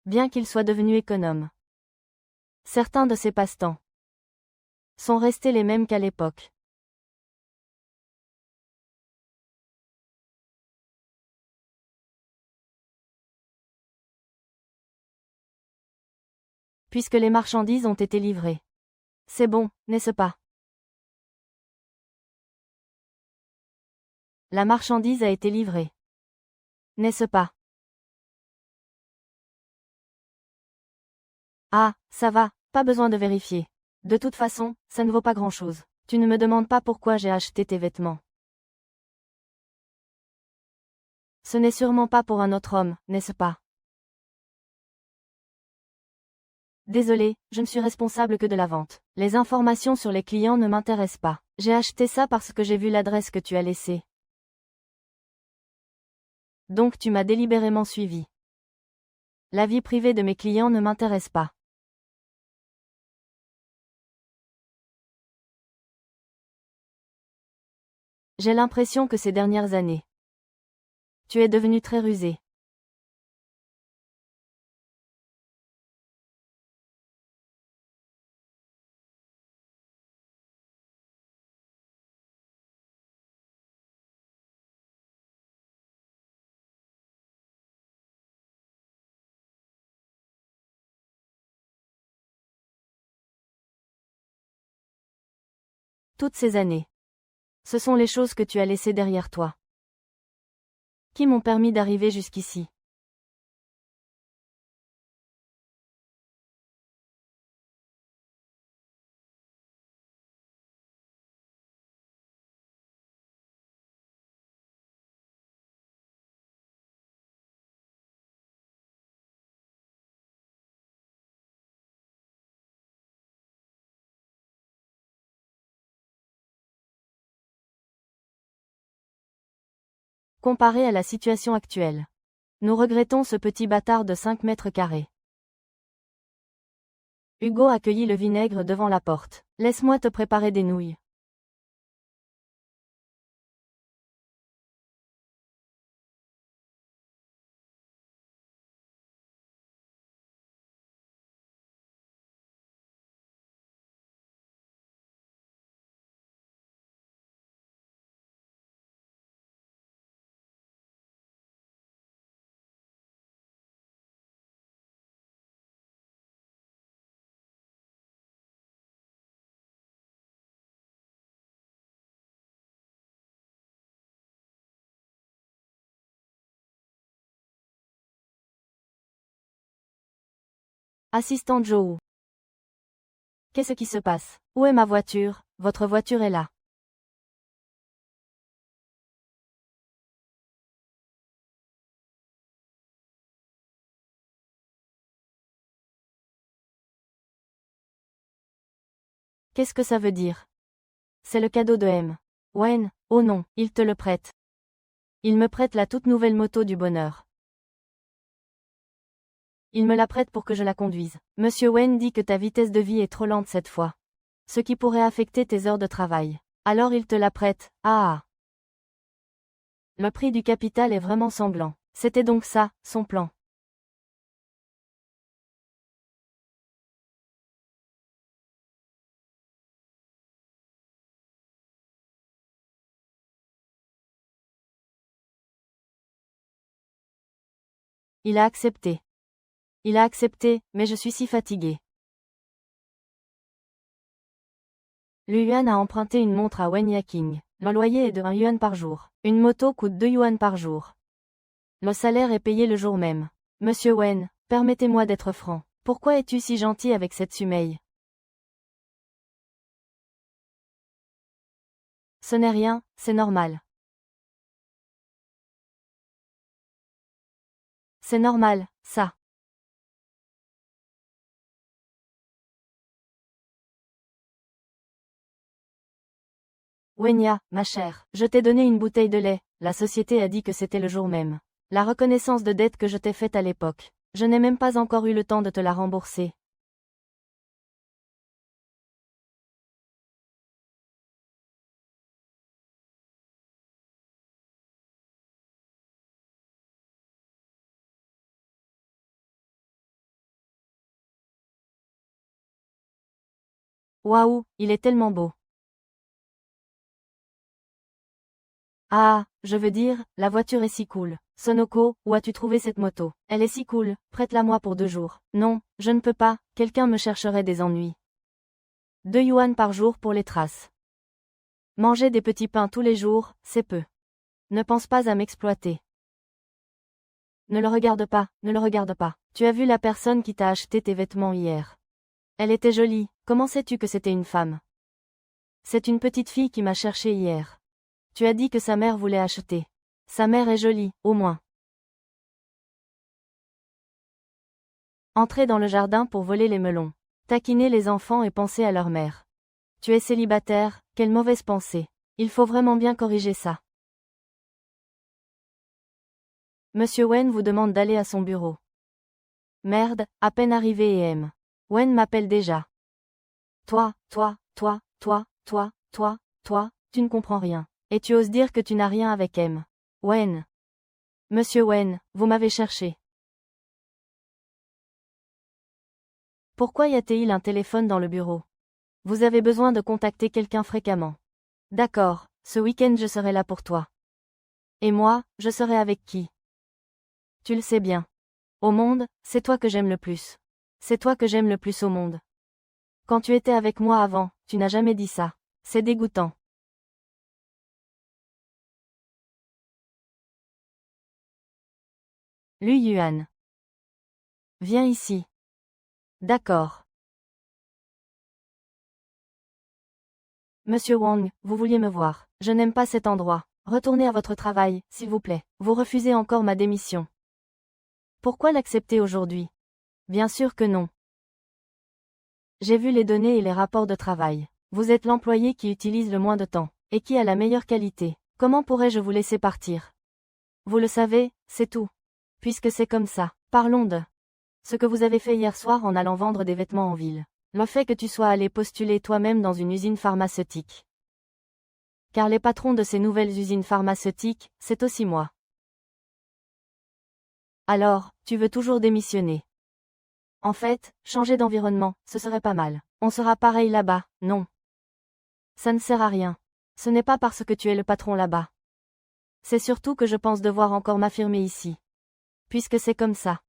Bien qu'il soit devenu économe. Certains de ses passe-temps sont restés les mêmes qu'à l'époque. Puisque les marchandises ont été livrées. C'est bon, n'est-ce pas? La marchandise a été livrée. N'est-ce pas? Ah, ça va, pas besoin de vérifier. De toute façon, ça ne vaut pas grand-chose. Tu ne me demandes pas pourquoi j'ai acheté tes vêtements. Ce n'est sûrement pas pour un autre homme, n'est-ce pas? Désolé, je ne suis responsable que de la vente. Les informations sur les clients ne m'intéressent pas. J'ai acheté ça parce que j'ai vu l'adresse que tu as laissée. Donc tu m'as délibérément suivi. La vie privée de mes clients ne m'intéresse pas. J'ai l'impression que ces dernières années, tu es devenu très rusé. Toutes ces années. Ce sont les choses que tu as laissées derrière toi, qui m'ont permis d'arriver jusqu'ici. comparé à la situation actuelle. Nous regrettons ce petit bâtard de 5 mètres carrés. Hugo accueillit le vinaigre devant la porte. Laisse-moi te préparer des nouilles. Assistant Joe. Qu'est-ce qui se passe? Où est ma voiture? Votre voiture est là. Qu'est-ce que ça veut dire? C'est le cadeau de M. Wen, oh non, il te le prête. Il me prête la toute nouvelle moto du bonheur. Il me la prête pour que je la conduise. Monsieur Wen dit que ta vitesse de vie est trop lente cette fois. Ce qui pourrait affecter tes heures de travail. Alors il te la prête. Ah. Le prix du capital est vraiment sanglant. C'était donc ça, son plan. Il a accepté. Il a accepté, mais je suis si fatigué. Lu Yuan a emprunté une montre à Wen Yaking. Le loyer est de 1 yuan par jour. Une moto coûte 2 yuan par jour. Le salaire est payé le jour même. Monsieur Wen, permettez-moi d'être franc. Pourquoi es-tu si gentil avec cette Sumeille? Ce n'est rien, c'est normal. C'est normal, ça. Wenya, ma chère, je t'ai donné une bouteille de lait, la société a dit que c'était le jour même. La reconnaissance de dette que je t'ai faite à l'époque. Je n'ai même pas encore eu le temps de te la rembourser. Waouh, il est tellement beau. Ah, je veux dire, la voiture est si cool. Sonoko, où as-tu trouvé cette moto? Elle est si cool, prête-la-moi pour 2 jours. Non, je ne peux pas, quelqu'un me chercherait des ennuis. 2 yuan par jour pour les traces. Manger des petits pains tous les jours, c'est peu. Ne pense pas à m'exploiter. Ne le regarde pas, ne le regarde pas. Tu as vu la personne qui t'a acheté tes vêtements hier? Elle était jolie, comment sais-tu que c'était une femme? C'est une petite fille qui m'a cherché hier. Tu as dit que sa mère voulait acheter. Sa mère est jolie, au moins. Entrez dans le jardin pour voler les melons. Taquiner les enfants et penser à leur mère. Tu es célibataire, quelle mauvaise pensée. Il faut vraiment bien corriger ça. Monsieur Wen vous demande d'aller à son bureau. Merde, à peine arrivé et M. Wen m'appelle déjà. Toi, tu ne comprends rien. Et tu oses dire que tu n'as rien avec M. Wen. Monsieur Wen, vous m'avez cherché. Pourquoi y a-t-il un téléphone dans le bureau? Vous avez besoin de contacter quelqu'un fréquemment. D'accord, ce week-end je serai là pour toi. Et moi, je serai avec qui? Tu le sais bien. Au monde, c'est toi que j'aime le plus. C'est toi que j'aime le plus au monde. Quand tu étais avec moi avant, tu n'as jamais dit ça. C'est dégoûtant. Lu Yuan. Viens ici. D'accord. Monsieur Wang, vous vouliez me voir. Je n'aime pas cet endroit. Retournez à votre travail, s'il vous plaît. Vous refusez encore ma démission. Pourquoi l'accepter aujourd'hui? Bien sûr que non. J'ai vu les données et les rapports de travail. Vous êtes l'employé qui utilise le moins de temps, et qui a la meilleure qualité. Comment pourrais-je vous laisser partir? Vous le savez, c'est tout. Puisque c'est comme ça, parlons de ce que vous avez fait hier soir en allant vendre des vêtements en ville. Le fait que tu sois allé postuler toi-même dans une usine pharmaceutique. Car les patrons de ces nouvelles usines pharmaceutiques, c'est aussi moi. Alors, tu veux toujours démissionner. En fait, changer d'environnement, ce serait pas mal. On sera pareil là-bas, non. Ça ne sert à rien. Ce n'est pas parce que tu es le patron là-bas. C'est surtout que je pense devoir encore m'affirmer ici. Puisque c'est comme ça.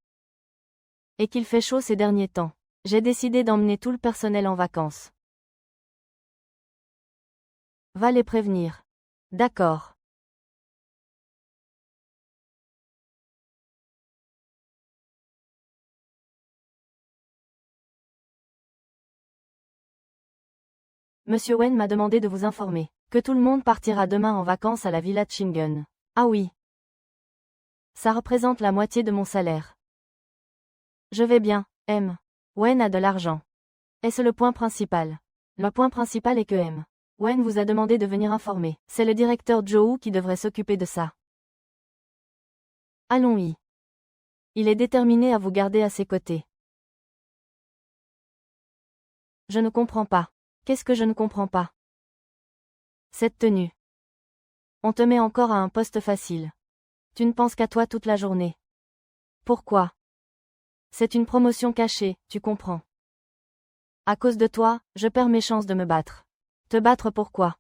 Et qu'il fait chaud ces derniers temps. J'ai décidé d'emmener tout le personnel en vacances. Va les prévenir. D'accord. Monsieur Wen m'a demandé de vous informer que tout le monde partira demain en vacances à la Villa Chingen. Ah oui. Ça représente la moitié de mon salaire. Je vais bien, M. Wen a de l'argent. Est-ce le point principal? Le point principal est que M. Wen vous a demandé de venir informer. C'est le directeur Zhou qui devrait s'occuper de ça. Allons-y. Il est déterminé à vous garder à ses côtés. Je ne comprends pas. Qu'est-ce que je ne comprends pas? Cette tenue. On te met encore à un poste facile. Tu ne penses qu'à toi toute la journée. Pourquoi? C'est une promotion cachée, tu comprends. À cause de toi, je perds mes chances de me battre. Te battre pourquoi?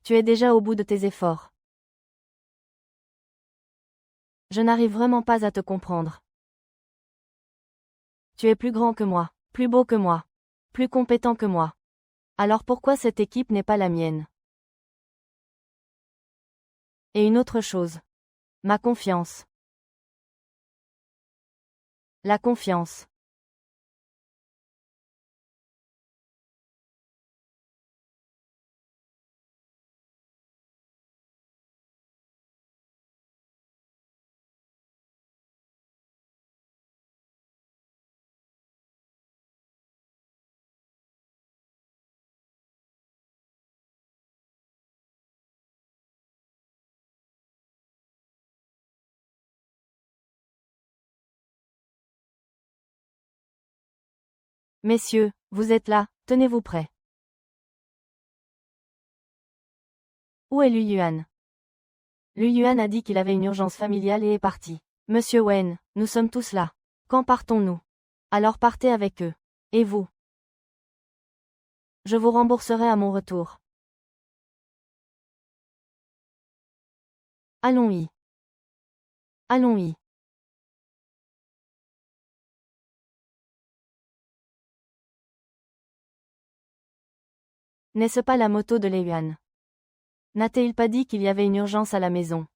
Tu es déjà au bout de tes efforts. Je n'arrive vraiment pas à te comprendre. Tu es plus grand que moi, plus beau que moi, plus compétent que moi. Alors pourquoi cette équipe n'est pas la mienne? Et une autre chose. Ma confiance. La confiance. Messieurs, vous êtes là, tenez-vous prêts. Où est Lu Yuan? Lu Yuan a dit qu'il avait une urgence familiale et est parti. Monsieur Wen, nous sommes tous là. Quand partons-nous? Alors partez avec eux. Et vous? Je vous rembourserai à mon retour. Allons-y. Allons-y. N'est-ce pas la moto de Lei Yuan? N'a-t-il pas dit qu'il y avait une urgence à la maison?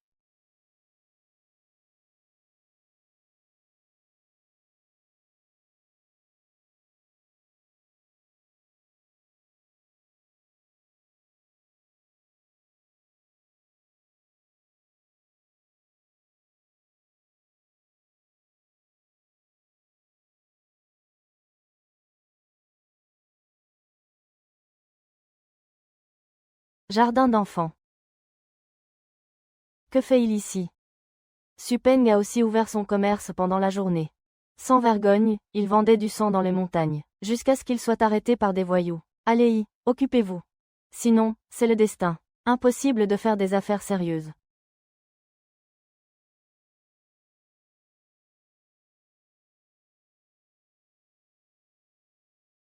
Jardin d'enfants. Que fait-il ici? Supeng a aussi ouvert son commerce pendant la journée. Sans vergogne, il vendait du sang dans les montagnes, jusqu'à ce qu'il soit arrêté par des voyous. Allez-y, occupez-vous. Sinon, c'est le destin. Impossible de faire des affaires sérieuses.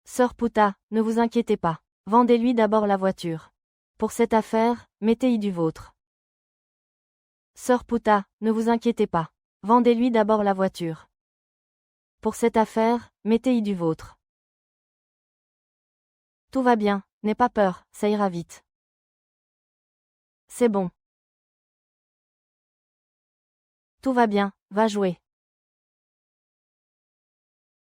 Sœur Pouta, ne vous inquiétez pas. Vendez-lui d'abord la voiture. Pour cette affaire, mettez-y du vôtre. Sœur Pouta, ne vous inquiétez pas. Vendez-lui d'abord la voiture. Pour cette affaire, mettez-y du vôtre. Tout va bien, n'aie pas peur, ça ira vite. C'est bon. Tout va bien, va jouer.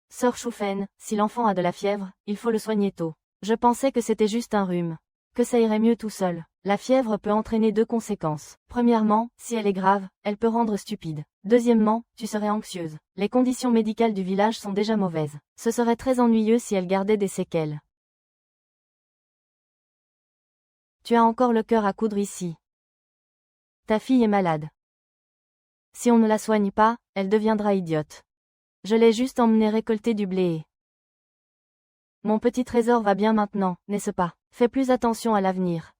Sœur Choufen, si l'enfant a de la fièvre, il faut le soigner tôt. Je pensais que c'était juste un rhume. Que ça irait mieux tout seul. La fièvre peut entraîner deux conséquences. Premièrement, si elle est grave, elle peut rendre stupide. Deuxièmement, tu serais anxieuse. Les conditions médicales du village sont déjà mauvaises. Ce serait très ennuyeux si elle gardait des séquelles. Tu as encore le cœur à coudre ici. Ta fille est malade. Si on ne la soigne pas, elle deviendra idiote. Je l'ai juste emmenée récolter du blé et... Mon petit trésor va bien maintenant, n'est-ce pas? Fais plus attention à l'avenir.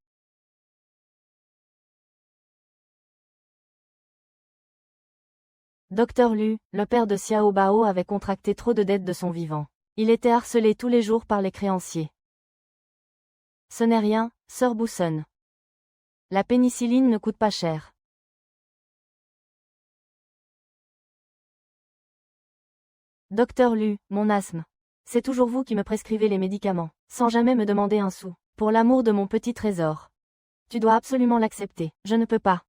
Docteur Lu, le père de Xiao Bao avait contracté trop de dettes de son vivant. Il était harcelé tous les jours par les créanciers. Ce n'est rien, sœur Boussonne. La pénicilline ne coûte pas cher. Docteur Lu, mon asthme. C'est toujours vous qui me prescrivez les médicaments, sans jamais me demander un sou. Pour l'amour de mon petit trésor. Tu dois absolument l'accepter. Je ne peux pas.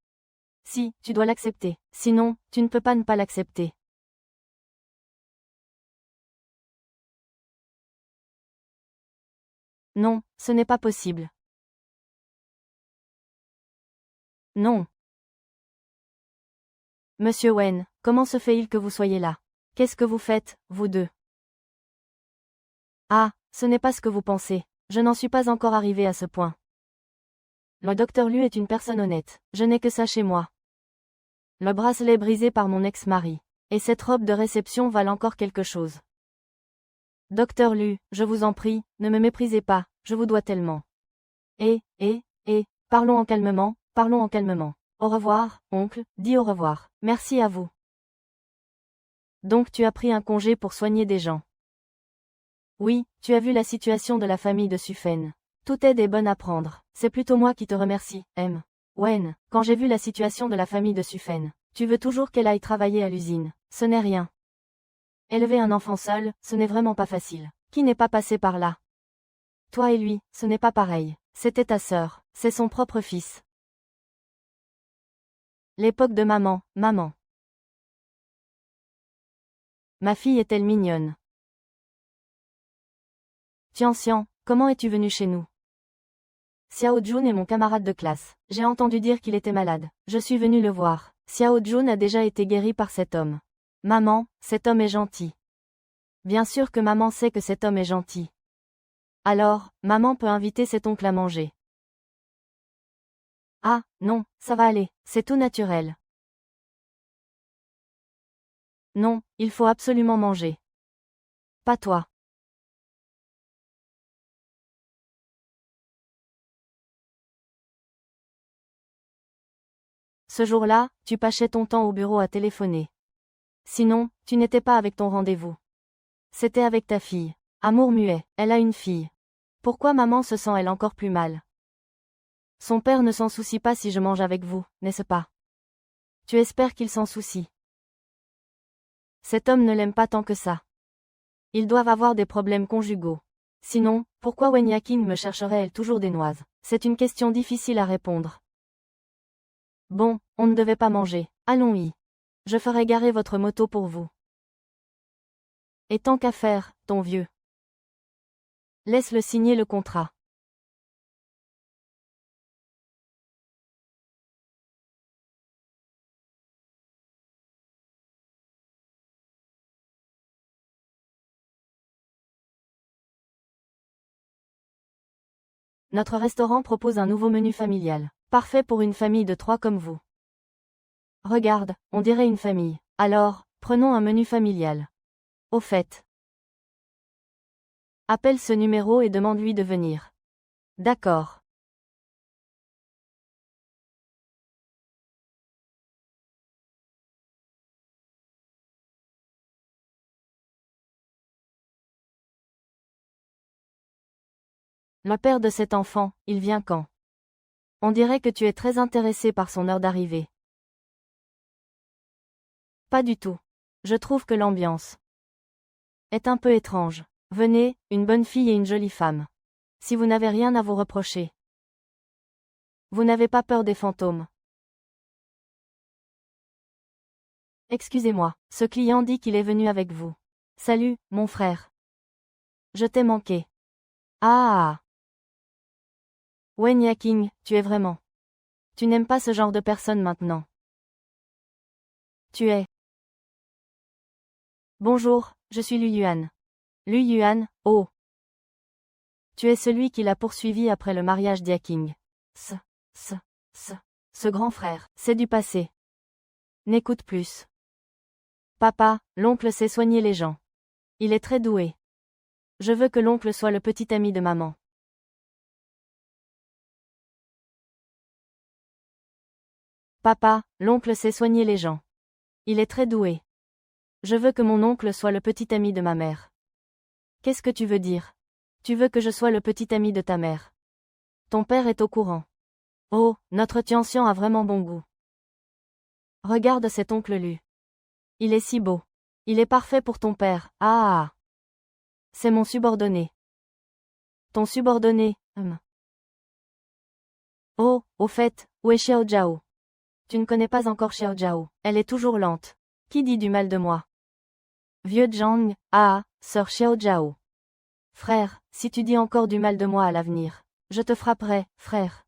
Si, tu dois l'accepter. Sinon, tu ne peux pas ne pas l'accepter. Non, ce n'est pas possible. Non. Monsieur Wen, comment se fait-il que vous soyez là? Qu'est-ce que vous faites, vous deux? Ah, ce n'est pas ce que vous pensez. Je n'en suis pas encore arrivé à ce point. Le docteur Lu est une personne honnête. Je n'ai que ça chez moi. Le bracelet brisé par mon ex-mari. Et cette robe de réception valent encore quelque chose. Docteur Lu, je vous en prie, ne me méprisez pas, je vous dois tellement. Parlons en calmement, parlons en calmement. Au revoir, oncle, dis au revoir. Merci à vous. Donc tu as pris un congé pour soigner des gens. Oui, tu as vu la situation de la famille de Sufen. Toute aide est bonne à prendre. C'est plutôt moi qui te remercie, M. Wen, quand j'ai vu la situation de la famille de Sufen. Tu veux toujours qu'elle aille travailler à l'usine. Ce n'est rien. Élever un enfant seul, ce n'est vraiment pas facile. Qui n'est pas passé par là? Toi et lui, ce n'est pas pareil. C'était ta sœur, c'est son propre fils. L'époque de maman, maman. Ma fille est-elle mignonne? Tian, comment es-tu venu chez nous? Xiao Jun est mon camarade de classe. J'ai entendu dire qu'il était malade. Je suis venu le voir. Xiao Jun a déjà été guéri par cet homme. Maman, cet homme est gentil. Bien sûr que maman sait que cet homme est gentil. Alors, maman peut inviter cet oncle à manger. Ah, non, ça va aller, c'est tout naturel. Non, il faut absolument manger. Pas toi. Ce jour-là, tu passais ton temps au bureau à téléphoner. Sinon, tu n'étais pas avec ton rendez-vous. C'était avec ta fille. Amour muet, elle a une fille. Pourquoi maman se sent elle encore plus mal? Son père ne s'en soucie pas si je mange avec vous, n'est-ce pas? Tu espères qu'il s'en soucie. Cet homme ne l'aime pas tant que ça. Ils doivent avoir des problèmes conjugaux. Sinon, pourquoi Wen Yaking me chercherait-elle toujours des noises? C'est une question difficile à répondre. Bon, on ne devait pas manger. Allons-y. Je ferai garer votre moto pour vous. Et tant qu'à faire, ton vieux. Laisse-le signer le contrat. Notre restaurant propose un nouveau menu familial. Parfait pour une famille de 3 comme vous. Regarde, on dirait une famille. Alors, prenons un menu familial. Au fait. Appelle ce numéro et demande-lui de venir. D'accord. Le père de cet enfant, il vient quand? On dirait que tu es très intéressé par son heure d'arrivée. Pas du tout. Je trouve que l'ambiance est un peu étrange. Venez, une bonne fille et une jolie femme. Si vous n'avez rien à vous reprocher. Vous n'avez pas peur des fantômes. Excusez-moi, ce client dit qu'il est venu avec vous. Salut, mon frère. Je t'ai manqué. Ah. Wen Yaking, tu es vraiment. Tu n'aimes pas ce genre de personne maintenant. Tu es. Bonjour, je suis Lu Yuan. Lu Yuan, oh. Tu es celui qui l'a poursuivi après le mariage d'Yaking. Ce grand frère, c'est du passé. N'écoute plus. Papa, l'oncle sait soigner les gens. Il est très doué. Je veux que l'oncle soit le petit ami de maman. Papa, l'oncle sait soigner les gens. Il est très doué. Je veux que mon oncle soit le petit ami de ma mère. Qu'est-ce que tu veux dire? Tu veux que je sois le petit ami de ta mère. Ton père est au courant. Oh, notre Tianxian a vraiment bon goût. Regarde cet oncle Lu. Il est si beau. Il est parfait pour ton père. Ah. C'est mon subordonné. Ton subordonné, Oh, au fait, où est Xiao Jiao? Tu ne connais pas encore Xiao Jiao. Elle est toujours lente. Qui dit du mal de moi? Vieux Zhang, sœur Xiao Jiao. Frère, si tu dis encore du mal de moi à l'avenir, je te frapperai, frère.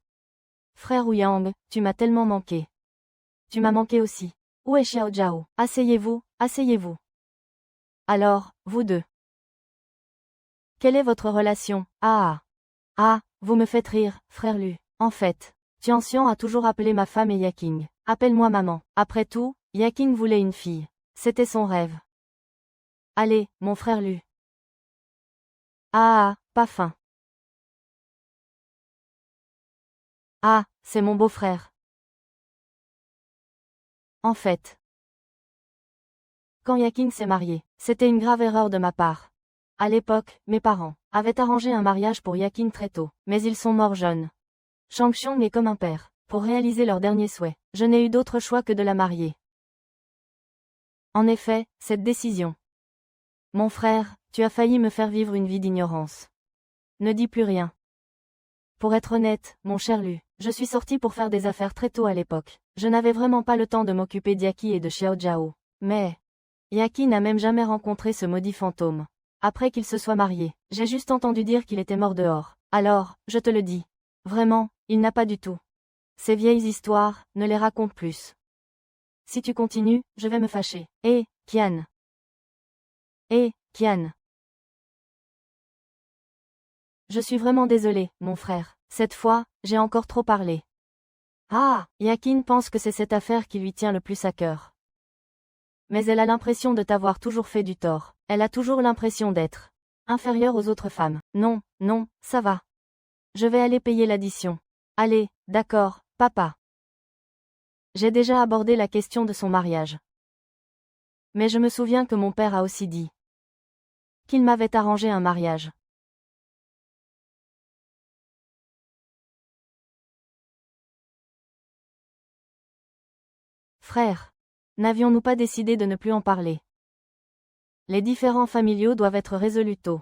Frère Ouyang, tu m'as tellement manqué. Tu m'as manqué aussi. Où est Xiao Jiao? Asseyez-vous, asseyez-vous. Alors, vous deux. Quelle est votre relation? Vous me faites rire, frère Lu. En fait, Tianxian a toujours appelé ma femme et Yaking. Appelle-moi maman. Après tout, Yaking voulait une fille. C'était son rêve. Allez, mon frère Lu. Pas fin. C'est mon beau-frère. En fait, quand Yaking s'est marié, c'était une grave erreur de ma part. À l'époque, mes parents avaient arrangé un mariage pour Yaking très tôt, mais ils sont morts jeunes. Shangxiong est comme un père. Pour réaliser leur dernier souhait, je n'ai eu d'autre choix que de la marier. En effet, cette décision. Mon frère, tu as failli me faire vivre une vie d'ignorance. Ne dis plus rien. Pour être honnête, mon cher Lu, je suis sorti pour faire des affaires très tôt à l'époque. Je n'avais vraiment pas le temps de m'occuper d'Yaki et de Xiao Jiao. Mais Yaki n'a même jamais rencontré ce maudit fantôme. Après qu'il se soit marié, j'ai juste entendu dire qu'il était mort dehors. Alors, je te le dis. Vraiment, il n'a pas du tout. Ces vieilles histoires, ne les raconte plus. Si tu continues, je vais me fâcher. Qian. Qian. Je suis vraiment désolé, mon frère. Cette fois, j'ai encore trop parlé. Yakin pense que c'est cette affaire qui lui tient le plus à cœur. Mais elle a l'impression de t'avoir toujours fait du tort. Elle a toujours l'impression d'être inférieure aux autres femmes. Non, ça va. Je vais aller payer l'addition. Allez, d'accord, papa. J'ai déjà abordé la question de son mariage. Mais je me souviens que mon père a aussi dit qu'il m'avait arrangé un mariage. Frère, n'avions-nous pas décidé de ne plus en parler? Les différends familiaux doivent être résolus tôt.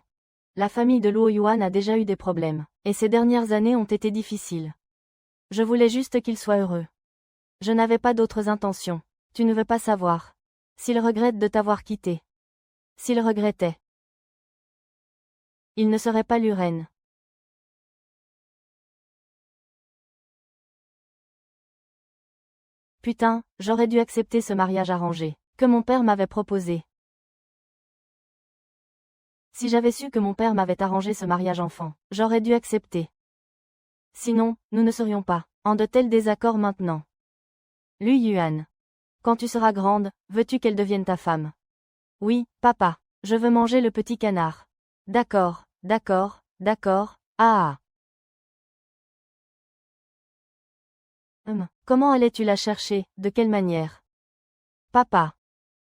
La famille de Luo Yuan a déjà eu des problèmes, et ces dernières années ont été difficiles. Je voulais juste qu'il soit heureux. Je n'avais pas d'autres intentions. Tu ne veux pas savoir. S'il regrette de t'avoir quitté. S'il regrettait. Il ne serait pas Luren. Putain, j'aurais dû accepter ce mariage arrangé, que mon père m'avait proposé. Si j'avais su que mon père m'avait arrangé ce mariage enfant, j'aurais dû accepter. Sinon, nous ne serions pas en de tels désaccords maintenant. Lu Yuan. Quand tu seras grande, veux-tu qu'elle devienne ta femme? Oui, papa. Je veux manger le petit canard. D'accord. Comment allais-tu la chercher, de quelle manière? Papa.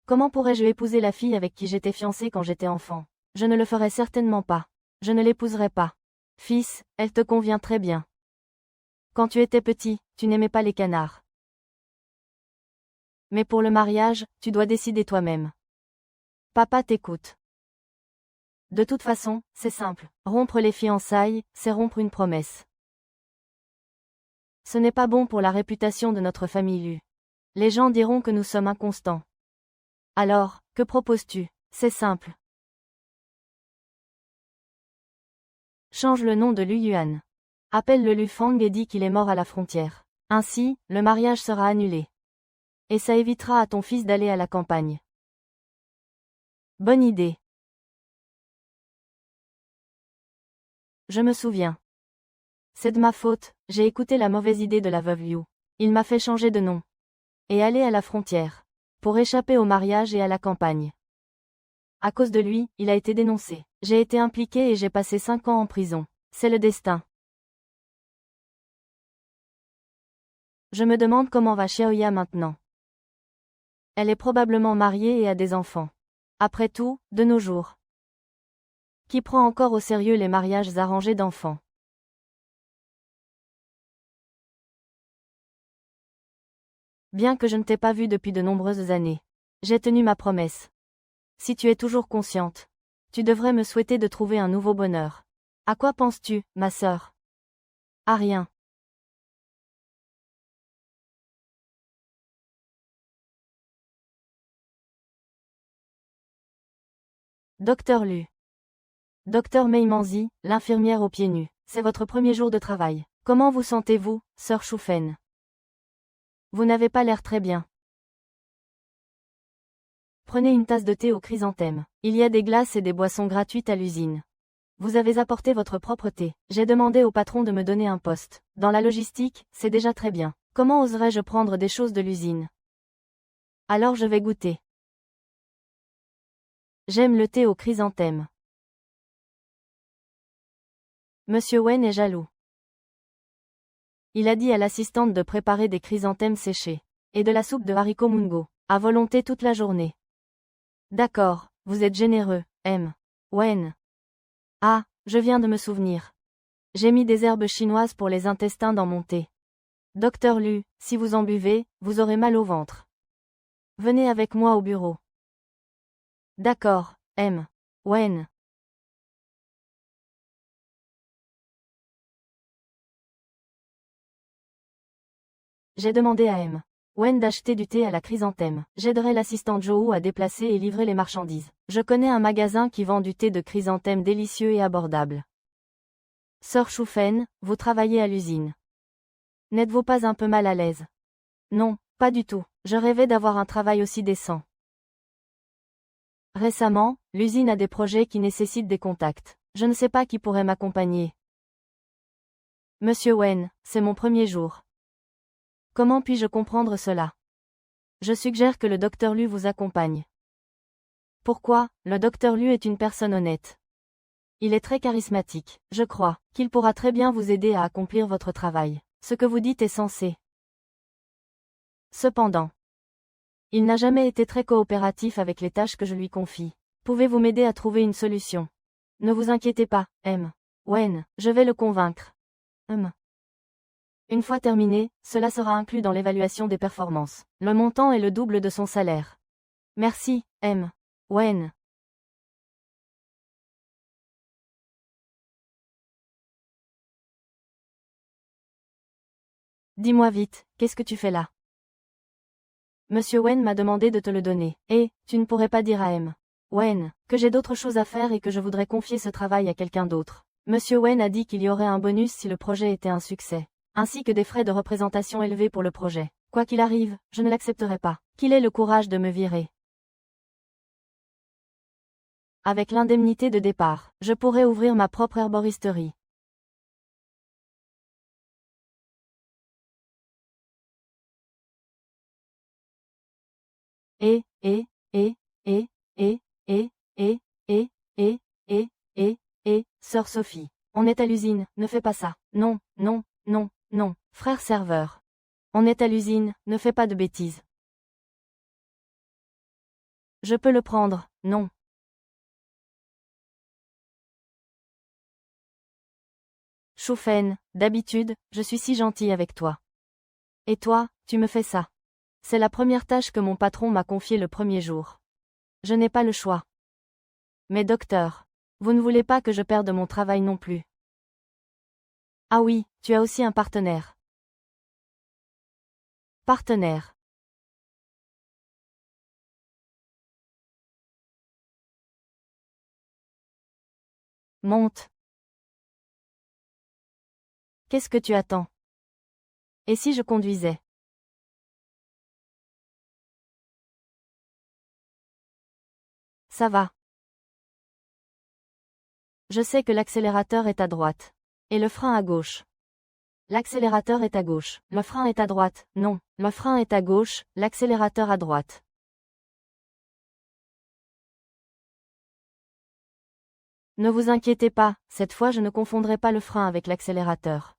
Comment pourrais-je épouser la fille avec qui j'étais fiancée quand j'étais enfant? Je ne le ferai certainement pas. Je ne l'épouserai pas. Fils, elle te convient très bien. Quand tu étais petit, tu n'aimais pas les canards. Mais pour le mariage, tu dois décider toi-même. Papa t'écoute. De toute façon, c'est simple. Rompre les fiançailles, c'est rompre une promesse. Ce n'est pas bon pour la réputation de notre famille Lu. Les gens diront que nous sommes inconstants. Alors, que proposes-tu? C'est simple. Change le nom de Lu Yuan. Appelle le Lu Fang et dis qu'il est mort à la frontière. Ainsi, le mariage sera annulé. Et ça évitera à ton fils d'aller à la campagne. Bonne idée. Je me souviens. C'est de ma faute, j'ai écouté la mauvaise idée de la veuve Liu. Il m'a fait changer de nom. et aller à la frontière. Pour échapper au mariage et à la campagne. À cause de lui, il a été dénoncé. J'ai été impliqué et j'ai passé 5 ans en prison. C'est le destin. Je me demande comment va Xiaoya maintenant. Elle est probablement mariée et a des enfants. Après tout, de nos jours. Qui prend encore au sérieux les mariages arrangés d'enfants? Bien que je ne t'ai pas vu depuis de nombreuses années. J'ai tenu ma promesse. Si tu es toujours consciente, tu devrais me souhaiter de trouver un nouveau bonheur. À quoi penses-tu, ma sœur? À rien. Docteur Lu. Docteur Mei Manzi, l'infirmière aux pieds nus. C'est votre premier jour de travail. Comment vous sentez-vous, sœur Shufen? Vous n'avez pas l'air très bien. Prenez une tasse de thé aux chrysanthèmes. Il y a des glaces et des boissons gratuites à l'usine. Vous avez apporté votre propre thé. J'ai demandé au patron de me donner un poste. Dans la logistique, c'est déjà très bien. Comment oserais-je prendre des choses de l'usine? Alors je vais goûter. J'aime le thé aux chrysanthèmes. Monsieur Wen est jaloux. Il a dit à l'assistante de préparer des chrysanthèmes séchés. Et de la soupe de haricots mungo. À volonté toute la journée. D'accord, vous êtes généreux, M. Wen. Ah, je viens de me souvenir. J'ai mis des herbes chinoises pour les intestins dans mon thé. Docteur Lu, si vous en buvez, vous aurez mal au ventre. Venez avec moi au bureau. D'accord, M. Wen. J'ai demandé à M. Wen d'acheter du thé à la chrysanthème. J'aiderai l'assistante Joe à déplacer et livrer les marchandises. Je connais un magasin qui vend du thé de chrysanthème délicieux et abordable. Sœur Shufen, vous travaillez à l'usine. N'êtes-vous pas un peu mal à l'aise? Non, pas du tout. Je rêvais d'avoir un travail aussi décent. Récemment, l'usine a des projets qui nécessitent des contacts. Je ne sais pas qui pourrait m'accompagner. Monsieur Wen, c'est mon premier jour. Comment puis-je comprendre cela? Je suggère que le docteur Lu vous accompagne. Pourquoi? Le docteur Lu est une personne honnête. Il est très charismatique. Je crois qu'il pourra très bien vous aider à accomplir votre travail. Ce que vous dites est sensé. Cependant, il n'a jamais été très coopératif avec les tâches que je lui confie. Pouvez-vous m'aider à trouver une solution? Ne vous inquiétez pas, M. Wen, je vais le convaincre. Une fois terminé, cela sera inclus dans l'évaluation des performances. Le montant est le double de son salaire. Merci, M. Wen. Dis-moi vite, qu'est-ce que tu fais là? Monsieur Wen m'a demandé de te le donner. Et, tu ne pourrais pas dire à M. Wen, que j'ai d'autres choses à faire et que je voudrais confier ce travail à quelqu'un d'autre. Monsieur Wen a dit qu'il y aurait un bonus si le projet était un succès. Ainsi que des frais de représentation élevés pour le projet. Quoi qu'il arrive, je ne l'accepterai pas. Qu'il ait le courage de me virer. Avec l'indemnité de départ, je pourrais ouvrir ma propre herboristerie. Et, et, et, et, et, et, et, et, et, et, sœur Sophie. On est à l'usine, ne fais pas ça. Non, non, non, non, frère serveur. On est à l'usine, ne fais pas de bêtises. Je peux le prendre, non. Shufen, d'habitude, je suis si gentil avec toi. Et toi, tu me fais ça. C'est la première tâche que mon patron m'a confiée le premier jour. Je n'ai pas le choix. Mais docteur, vous ne voulez pas que je perde mon travail non plus. Ah oui, tu as aussi un partenaire. Partenaire. Monte. Qu'est-ce que tu attends? Et si je conduisais? Ça va. Je sais que l'accélérateur est à droite. Et le frein à gauche. L'accélérateur est à gauche. Le frein est à droite. Non, le frein est à gauche, l'accélérateur à droite. Ne vous inquiétez pas, cette fois je ne confondrai pas le frein avec l'accélérateur.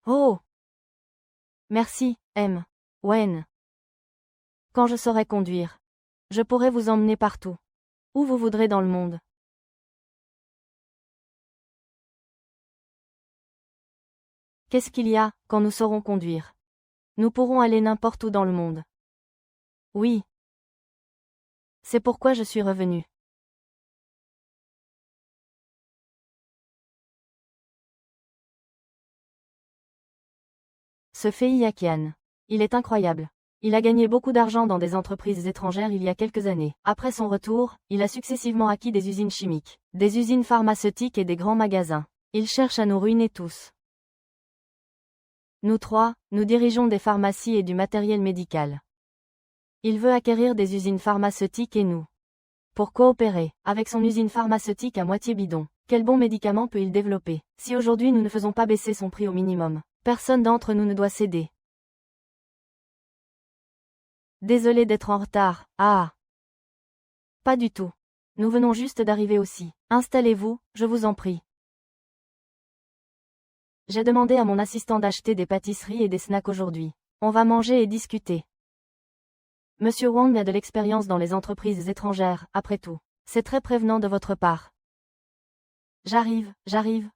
Oh! Merci, M. Wen. Quand je saurai conduire, je pourrai vous emmener partout. Où vous voudrez dans le monde. Qu'est-ce qu'il y a, quand nous saurons conduire? Nous pourrons aller n'importe où dans le monde. Oui. C'est pourquoi je suis revenu. Ce Fei Yakian. Il est incroyable. Il a gagné beaucoup d'argent dans des entreprises étrangères il y a quelques années. Après son retour, il a successivement acquis des usines chimiques, des usines pharmaceutiques et des grands magasins. Il cherche à nous ruiner tous. Nous trois, nous dirigeons des pharmacies et du matériel médical. Il veut acquérir des usines pharmaceutiques et nous. Pour coopérer, avec son usine pharmaceutique à moitié bidon, quel bon médicament peut-il développer? Si aujourd'hui nous ne faisons pas baisser son prix au minimum, personne d'entre nous ne doit céder. Désolé d'être en retard. Ah! Pas du tout. Nous venons juste d'arriver aussi. Installez-vous, je vous en prie. J'ai demandé à mon assistant d'acheter des pâtisseries et des snacks aujourd'hui. On va manger et discuter. Monsieur Wang a de l'expérience dans les entreprises étrangères, après tout. C'est très prévenant de votre part. J'arrive,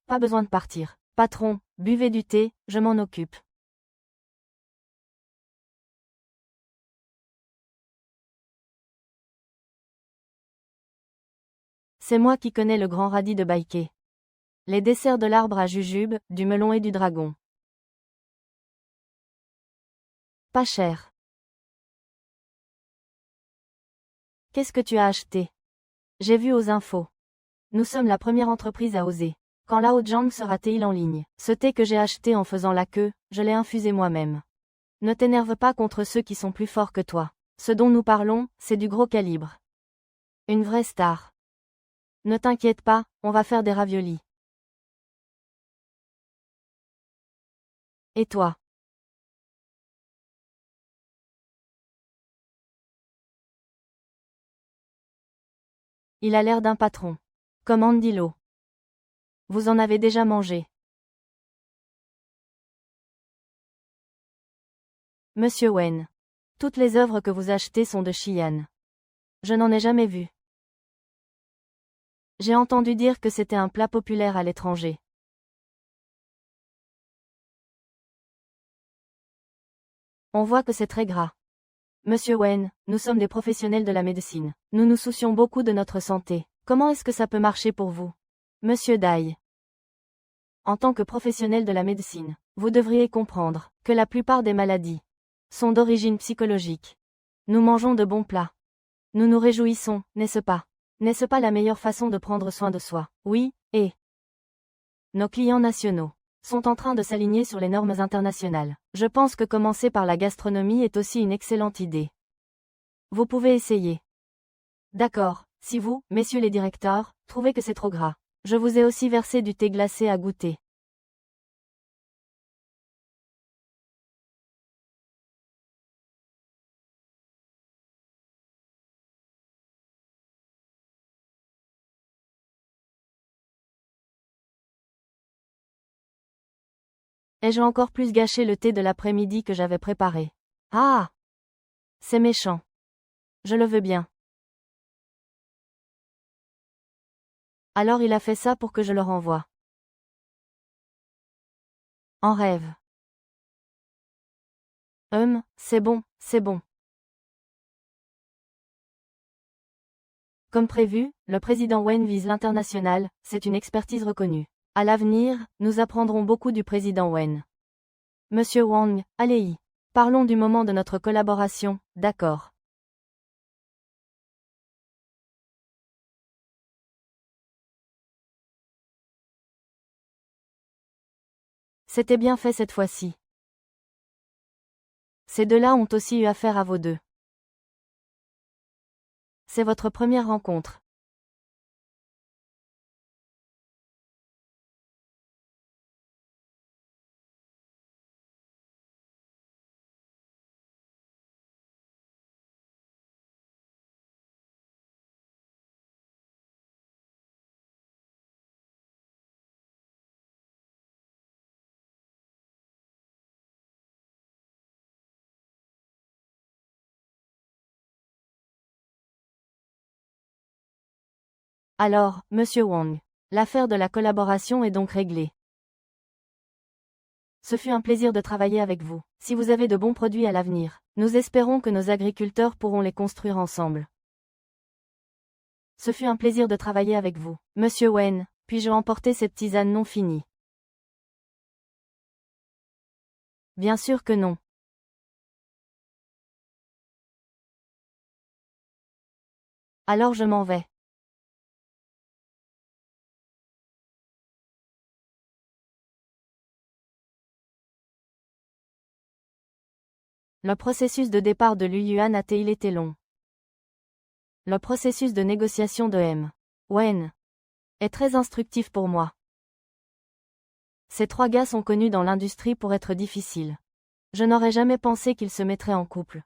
pas besoin de partir. Patron, buvez du thé, je m'en occupe. C'est moi qui connais le grand radis de Baïké. Les desserts de l'arbre à jujube, du melon et du dragon. Pas cher. Qu'est-ce que tu as acheté? J'ai vu aux infos. Nous sommes la première entreprise à oser. Quand Lao Zhang sera-t-il en ligne? Ce thé que j'ai acheté en faisant la queue, je l'ai infusé moi-même. Ne t'énerve pas contre ceux qui sont plus forts que toi. Ce dont nous parlons, c'est du gros calibre. Une vraie star. Ne t'inquiète pas, on va faire des raviolis. Et toi? Il a l'air d'un patron. Comme Andilo. Vous en avez déjà mangé. Monsieur Wen. Toutes les œuvres que vous achetez sont de Xi'an. Je n'en ai jamais vu. J'ai entendu dire que c'était un plat populaire à l'étranger. On voit que c'est très gras. Monsieur Wen, nous sommes des professionnels de la médecine. Nous nous soucions beaucoup de notre santé. Comment est-ce que ça peut marcher pour vous? Monsieur Dai. En tant que professionnel de la médecine, vous devriez comprendre que la plupart des maladies sont d'origine psychologique. Nous mangeons de bons plats. Nous nous réjouissons, n'est-ce pas? N'est-ce pas la meilleure façon de prendre soin de soi? Oui, et nos clients nationaux sont en train de s'aligner sur les normes internationales. Je pense que commencer par la gastronomie est aussi une excellente idée. Vous pouvez essayer. D'accord, si vous, messieurs les directeurs, trouvez que c'est trop gras. Je vous ai aussi versé du thé glacé à goûter. Ai-je encore plus gâché le thé de l'après-midi que j'avais préparé? Ah! C'est méchant. Je le veux bien. Alors il a fait ça pour que je le renvoie. En rêve. C'est bon, c'est bon. Comme prévu, le président Wen vise l'international, c'est une expertise reconnue. À l'avenir, nous apprendrons beaucoup du président Wen. Monsieur Wang, allez-y. Parlons du moment de notre collaboration, d'accord. C'était bien fait cette fois-ci. Ces deux-là ont aussi eu affaire à vos deux. C'est votre première rencontre. Alors, Monsieur Wang, l'affaire de la collaboration est donc réglée. Ce fut un plaisir de travailler avec vous. Si vous avez de bons produits à l'avenir, nous espérons que nos agriculteurs pourront les construire ensemble. Ce fut un plaisir de travailler avec vous. Monsieur Wen, puis-je emporter cette tisane non finie? Bien sûr que non. Alors je m'en vais. Le processus de départ de Lu Yuan a-t-il été long? Le processus de négociation de M. Wen est très instructif pour moi. Ces trois gars sont connus dans l'industrie pour être difficiles. Je n'aurais jamais pensé qu'ils se mettraient en couple.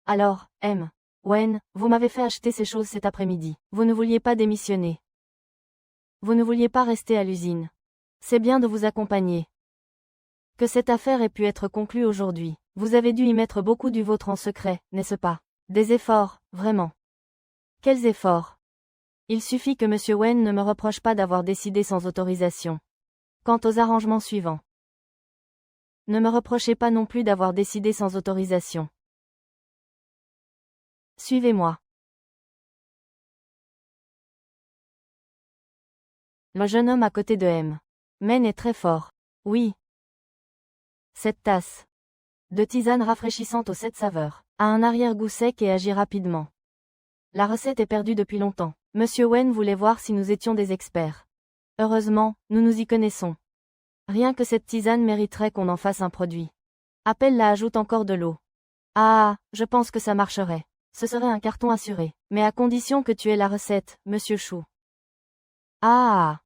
Alors, M. Wen, vous m'avez fait acheter ces choses cet après-midi. Vous ne vouliez pas démissionner. Vous ne vouliez pas rester à l'usine. C'est bien de vous accompagner. Que cette affaire ait pu être conclue aujourd'hui. Vous avez dû y mettre beaucoup du vôtre en secret, n'est-ce pas? Des efforts, vraiment. Quels efforts? Il suffit que Monsieur Wen ne me reproche pas d'avoir décidé sans autorisation. Quant aux arrangements suivants. Ne me reprochez pas non plus d'avoir décidé sans autorisation. Suivez-moi. Le jeune homme à côté de M. Men est très fort. Oui. Cette tasse de tisane rafraîchissante aux 7 saveurs a un arrière-goût sec et agit rapidement. La recette est perdue depuis longtemps. Monsieur Wen voulait voir si nous étions des experts. Heureusement, nous nous y connaissons. Rien que cette tisane mériterait qu'on en fasse un produit. Appelle-la ajoute encore de l'eau. Ah, je pense que ça marcherait. Ce serait un carton assuré. Mais à condition que tu aies la recette, Monsieur Chou. Ah.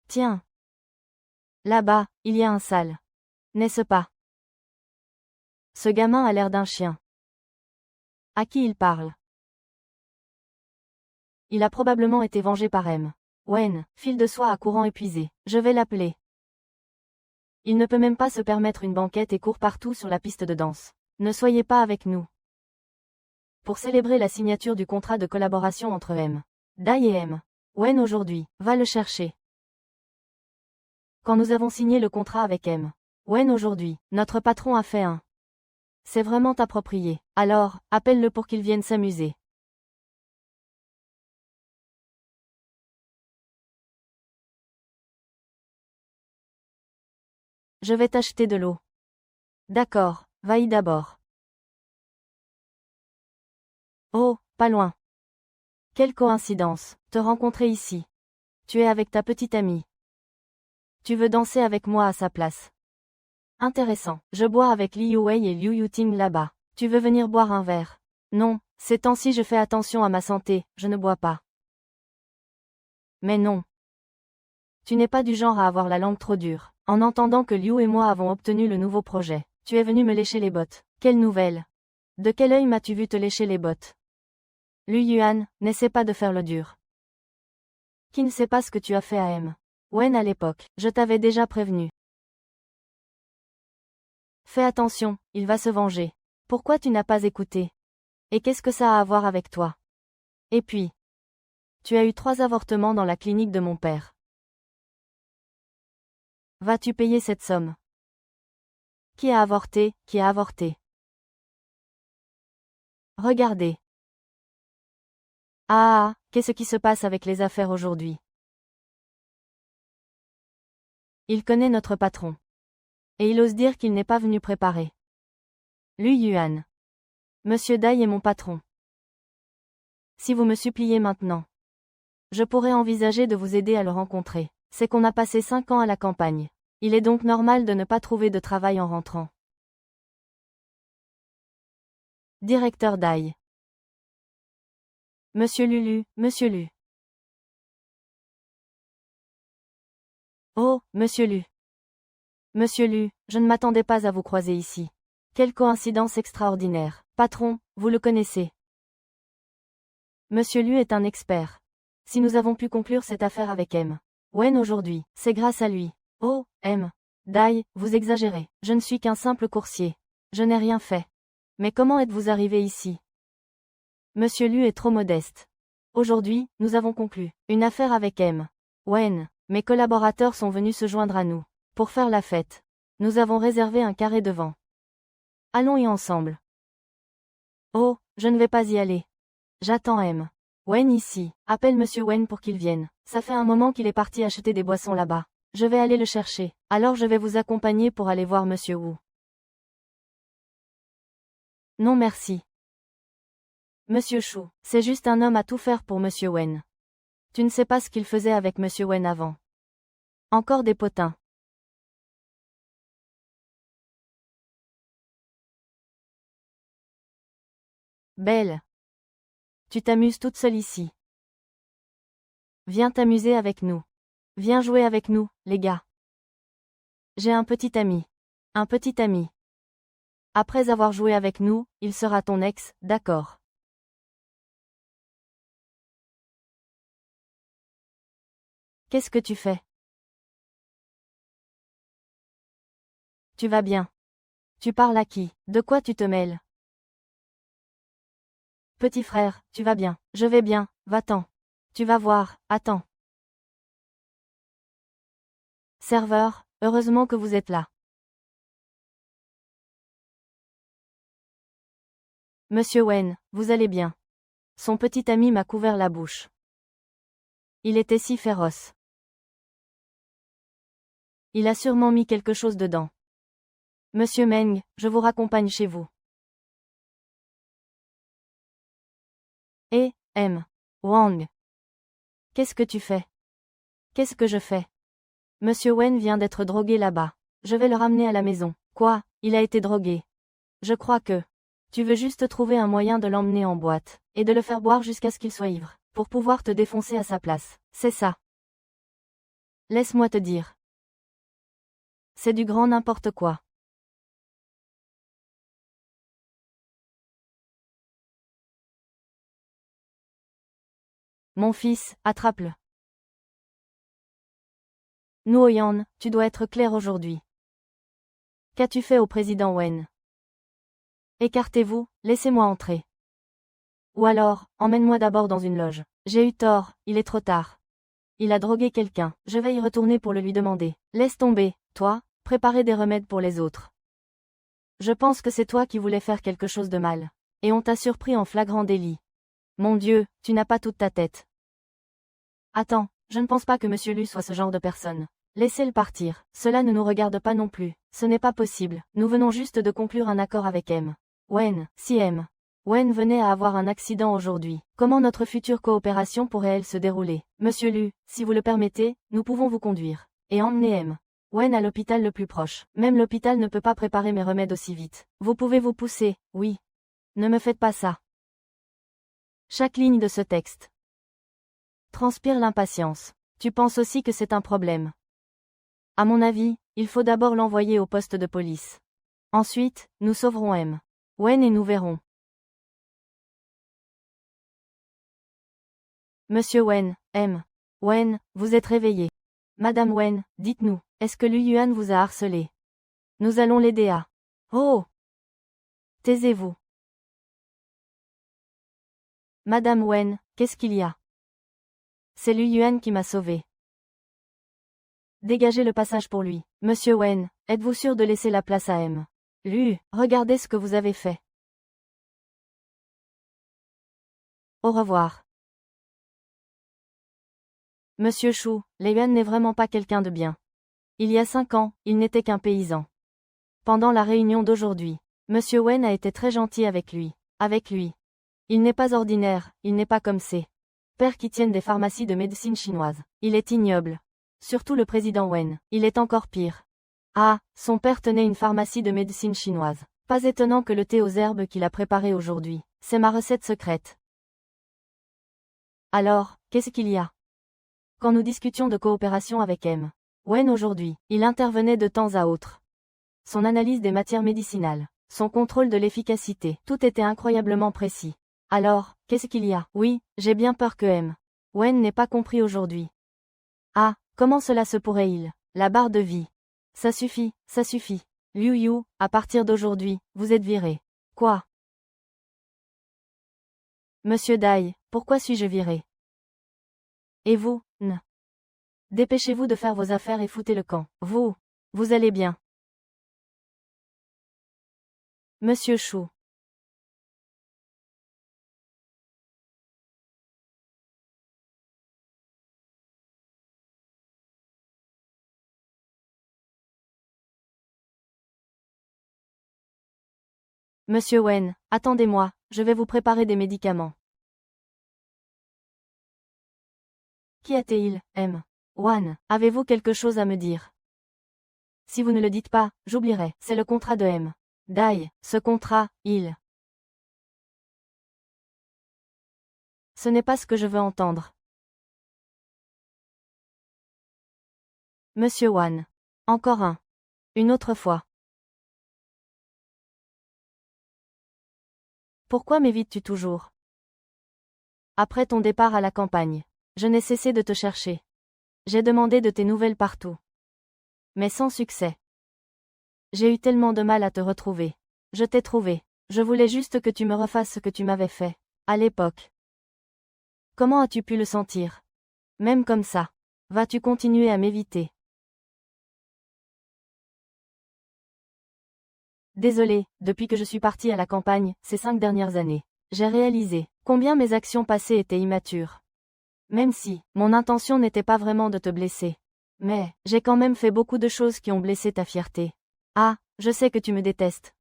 Tiens. Là-bas, il y a un sale. N'est-ce pas? Ce gamin a l'air d'un chien. À qui il parle? Il a probablement été vengé par M. Wen, fil de soie à courant épuisé. Je vais l'appeler. Il ne peut même pas se permettre une banquette et court partout sur la piste de danse. Ne soyez pas avec nous. Pour célébrer la signature du contrat de collaboration entre M. Dai et M. Wen aujourd'hui, va le chercher. Quand nous avons signé le contrat avec M. Wen aujourd'hui, notre patron a fait un. C'est vraiment approprié. Alors, appelle-le pour qu'il vienne s'amuser. Je vais t'acheter de l'eau. D'accord, va-y d'abord. Oh, pas loin. Quelle coïncidence, te rencontrer ici. Tu es avec ta petite amie. Tu veux danser avec moi à sa place. Intéressant, je bois avec Li Yuwei et Liu Yuting là-bas. Tu veux venir boire un verre? Non, ces temps-ci je fais attention à ma santé, je ne bois pas. Mais non. Tu n'es pas du genre à avoir la langue trop dure. En entendant que Liu et moi avons obtenu le nouveau projet, tu es venu me lécher les bottes. Quelle nouvelle? De quel œil m'as-tu vu te lécher les bottes? Lu Yuan, n'essaie pas de faire le dur. Qui ne sait pas ce que tu as fait à M. Wen à l'époque, je t'avais déjà prévenu. Fais attention, il va se venger. Pourquoi tu n'as pas écouté? Et qu'est-ce que ça a à voir avec toi? Et puis, tu as eu 3 avortements dans la clinique de mon père. Vas-tu payer cette somme? Qui a avorté? Qui a avorté? Regardez. Ah, qu'est-ce qui se passe avec les affaires aujourd'hui? Il connaît notre patron. Et il ose dire qu'il n'est pas venu préparer. Lu Yuan. Monsieur Dai est mon patron. Si vous me suppliez maintenant, je pourrais envisager de vous aider à le rencontrer. C'est qu'on a passé 5 ans à la campagne. Il est donc normal de ne pas trouver de travail en rentrant. Directeur Dai. Monsieur Lulu, Monsieur Lu. Oh, Monsieur Lu. Monsieur Lu, je ne m'attendais pas à vous croiser ici. Quelle coïncidence extraordinaire. Patron, vous le connaissez. Monsieur Lu est un expert. Si nous avons pu conclure cette affaire avec M. Wen aujourd'hui, c'est grâce à lui. Oh, M. Dai, vous exagérez. Je ne suis qu'un simple coursier. Je n'ai rien fait. Mais comment êtes-vous arrivé ici? Monsieur Lu est trop modeste. Aujourd'hui, nous avons conclu une affaire avec M. Wen. Mes collaborateurs sont venus se joindre à nous. Pour faire la fête. Nous avons réservé un carré devant. Allons y ensemble. Oh, je ne vais pas y aller. J'attends M. Wen ici. Appelle Monsieur Wen pour qu'il vienne. Ça fait un moment qu'il est parti acheter des boissons là-bas. Je vais aller le chercher. Alors je vais vous accompagner pour aller voir Monsieur Wu. Non merci. Monsieur Shu, c'est juste un homme à tout faire pour Monsieur Wen. Tu ne sais pas ce qu'il faisait avec Monsieur Wen avant. Encore des potins. Belle. Tu t'amuses toute seule ici. Viens t'amuser avec nous. Viens jouer avec nous, les gars. J'ai un petit ami. Un petit ami. Après avoir joué avec nous, il sera ton ex, d'accord. Qu'est-ce que tu fais? Tu vas bien. Tu parles à qui? De quoi tu te mêles? Petit frère, tu vas bien. Je vais bien, va-t'en. Tu vas voir, attends. Serveur, heureusement que vous êtes là. Monsieur Wen, vous allez bien. Son petit ami m'a couvert la bouche. Il était si féroce. Il a sûrement mis quelque chose dedans. Monsieur Meng, je vous raccompagne chez vous. M. Wang. Qu'est-ce que tu fais? Qu'est-ce que je fais? Monsieur Wen vient d'être drogué là-bas. Je vais le ramener à la maison. Quoi? Il a été drogué. Je crois que... Tu veux juste trouver un moyen de l'emmener en boîte, et de le faire boire jusqu'à ce qu'il soit ivre, pour pouvoir te défoncer à sa place. C'est ça. Laisse-moi te dire. C'est du grand n'importe quoi. Mon fils, attrape-le. Nuo Yan, tu dois être clair aujourd'hui. Qu'as-tu fait au président Wen? Écartez-vous, laissez-moi entrer. Ou alors, emmène-moi d'abord dans une loge. J'ai eu tort, il est trop tard. Il a drogué quelqu'un, je vais y retourner pour le lui demander. Laisse tomber, toi, préparer des remèdes pour les autres. Je pense que c'est toi qui voulais faire quelque chose de mal. Et on t'a surpris en flagrant délit. Mon Dieu, tu n'as pas toute ta tête. Attends, je ne pense pas que Monsieur Lu soit ce genre de personne. Laissez-le partir, cela ne nous regarde pas non plus. Ce n'est pas possible, nous venons juste de conclure un accord avec M. Wen, si M. Wen venait à avoir un accident aujourd'hui, comment notre future coopération pourrait-elle se dérouler? Monsieur Lu, si vous le permettez, nous pouvons vous conduire. Et emmener M. Wen à l'hôpital le plus proche. Même l'hôpital ne peut pas préparer mes remèdes aussi vite. Vous pouvez vous pousser, oui. Ne me faites pas ça. Chaque ligne de ce texte transpire l'impatience. Tu penses aussi que c'est un problème? À mon avis, il faut d'abord l'envoyer au poste de police. Ensuite, nous sauverons M. Wen et nous verrons. Monsieur Wen, M. Wen, vous êtes réveillé. Madame Wen, dites-nous, est-ce que Lu Yuan vous a harcelé? Nous allons l'aider à Oh! Taisez-vous. Madame Wen, qu'est-ce qu'il y a? C'est Lu Yuan qui m'a sauvé. Dégagez le passage pour lui. Monsieur Wen, êtes-vous sûr de laisser la place à M? Lu, regardez ce que vous avez fait. Au revoir. Monsieur Shu, Lei Yuan n'est vraiment pas quelqu'un de bien. Il y a 5 ans, il n'était qu'un paysan. Pendant la réunion d'aujourd'hui, Monsieur Wen a été très gentil avec lui. Avec lui. Il n'est pas ordinaire, il n'est pas comme ses pères qui tiennent des pharmacies de médecine chinoise. Il est ignoble. Surtout le président Wen, il est encore pire. Ah, son père tenait une pharmacie de médecine chinoise. Pas étonnant que le thé aux herbes qu'il a préparé aujourd'hui, c'est ma recette secrète. Alors, qu'est-ce qu'il y a? Quand nous discutions de coopération avec M. Wen aujourd'hui, il intervenait de temps à autre. Son analyse des matières médicinales, son contrôle de l'efficacité, tout était incroyablement précis. Alors, qu'est-ce qu'il y a? Oui, j'ai bien peur que M. Wen n'ait pas compris aujourd'hui. Ah, comment cela se pourrait-il? La barre de vie. Ça suffit, ça suffit. Liu Yu, à partir d'aujourd'hui, vous êtes viré. Quoi? Monsieur Dai, pourquoi suis-je viré? Et vous, N. Dépêchez-vous de faire vos affaires et foutez le camp. Vous allez bien. Monsieur Shu. Monsieur Wen, attendez-moi, je vais vous préparer des médicaments. Qui a-t-il, M. Wan, avez-vous quelque chose à me dire? Si vous ne le dites pas, j'oublierai. C'est le contrat de M. Dai, ce contrat, Ce n'est pas ce que je veux entendre. Monsieur Wan. Encore un. Une autre fois. Pourquoi m'évites-tu toujours? Après ton départ à la campagne, je n'ai cessé de te chercher. J'ai demandé de tes nouvelles partout. Mais sans succès. J'ai eu tellement de mal à te retrouver. Je t'ai trouvé. Je voulais juste que tu me refasses ce que tu m'avais fait. À l'époque. Comment as-tu pu le sentir? Même comme ça. Vas-tu continuer à m'éviter? Désolé, depuis que je suis partie à la campagne, ces 5 dernières années, j'ai réalisé combien mes actions passées étaient immatures. Même si, mon intention n'était pas vraiment de te blesser. Mais, j'ai quand même fait beaucoup de choses qui ont blessé ta fierté. Ah, je sais que tu me détestes.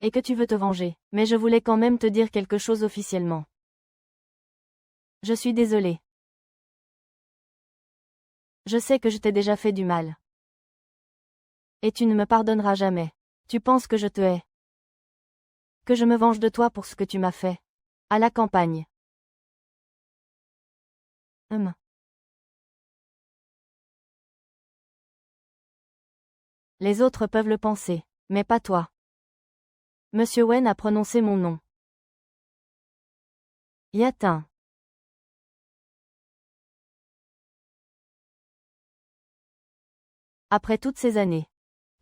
Et que tu veux te venger, mais je voulais quand même te dire quelque chose officiellement. Je suis désolée. Je sais que je t'ai déjà fait du mal. Et tu ne me pardonneras jamais. Tu penses que je te hais. Que je me venge de toi pour ce que tu m'as fait. À la campagne. Les autres peuvent le penser, mais pas toi. Monsieur Wen a prononcé mon nom. Yatin. Après toutes ces années,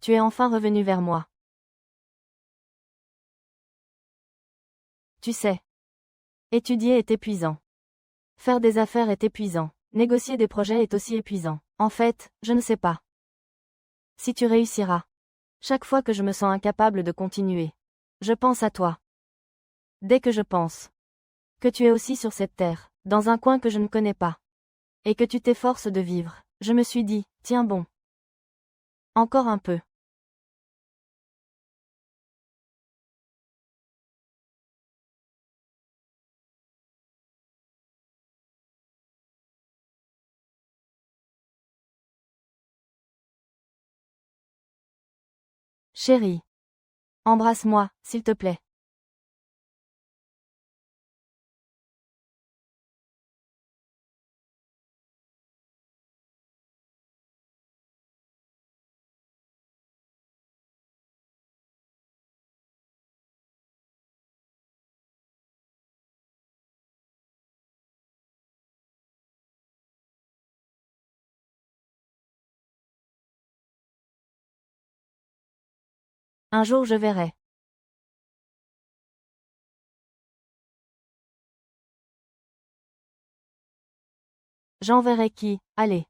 tu es enfin revenu vers moi. Tu sais. Étudier est épuisant. Faire des affaires est épuisant. Négocier des projets est aussi épuisant. En fait, je ne sais pas si tu réussiras. Chaque fois que je me sens incapable de continuer, je pense à toi. Dès que je pense que tu es aussi sur cette terre, dans un coin que je ne connais pas, et que tu t'efforces de vivre, je me suis dit, tiens bon. Encore un peu. Chérie. Embrasse-moi, s'il te plaît. Un jour je verrai. J'enverrai qui, allez.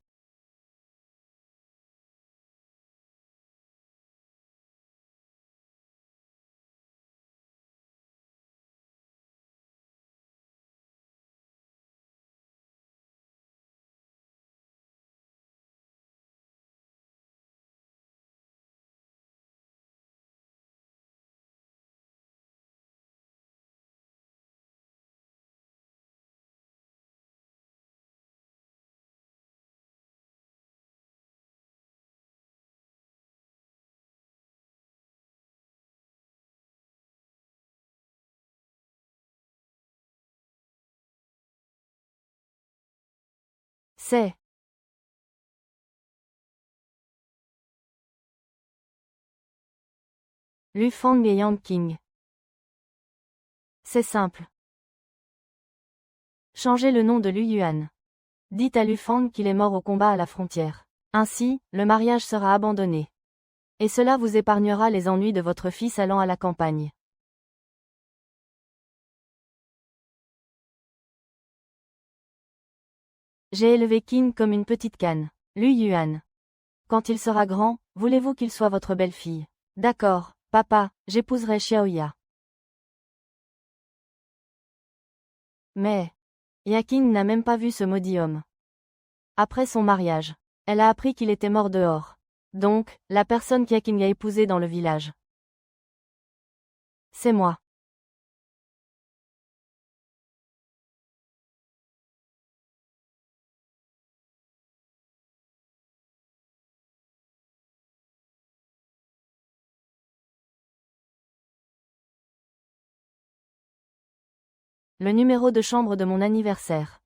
C'est. Lu Fang et Yang Qing. C'est simple. Changez le nom de Lu Yuan. Dites à Lu Fang qu'il est mort au combat à la frontière. Ainsi, le mariage sera abandonné. Et cela vous épargnera les ennuis de votre fils allant à la campagne. J'ai élevé Qing comme une petite canne. Lu Yuan. Quand il sera grand, voulez-vous qu'il soit votre belle-fille? D'accord, papa, j'épouserai Xiaoya. Mais, Yaking n'a même pas vu ce maudit homme. Après son mariage, elle a appris qu'il était mort dehors. Donc, la personne qu'Yaking a épousée dans le village. C'est moi. Le numéro de chambre de mon anniversaire.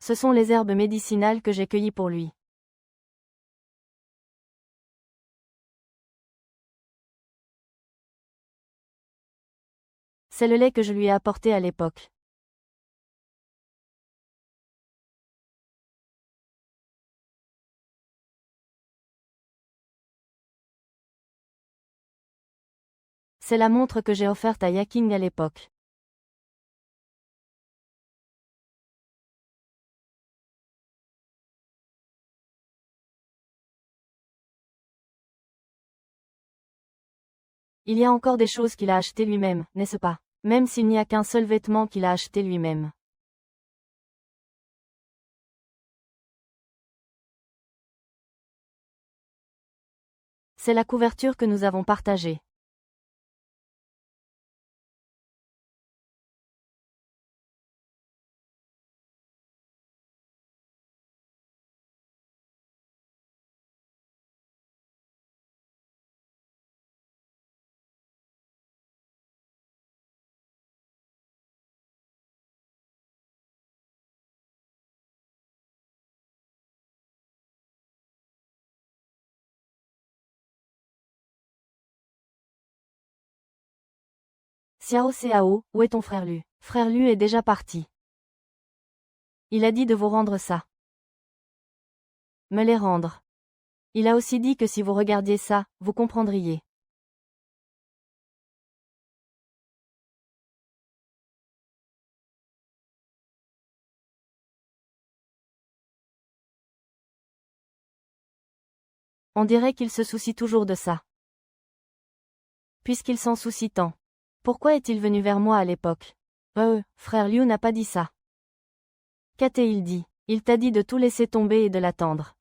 Ce sont les herbes médicinales que j'ai cueillies pour lui. C'est le lait que je lui ai apporté à l'époque. C'est la montre que j'ai offerte à Yaking à l'époque. Il y a encore des choses qu'il a achetées lui-même, n'est-ce pas? Même s'il n'y a qu'un seul vêtement qu'il a acheté lui-même. C'est la couverture que nous avons partagée. Xiao, où est ton frère Lu? Frère Lu est déjà parti. Il a dit de vous rendre ça. Me les rendre. Il a aussi dit que si vous regardiez ça, vous comprendriez. On dirait qu'il se soucie toujours de ça. Puisqu'il s'en soucie tant. Pourquoi est-il venu vers moi à l'époque? Frère Liu n'a pas dit ça. Qu'a-t-il dit? Il t'a dit de tout laisser tomber et de l'attendre.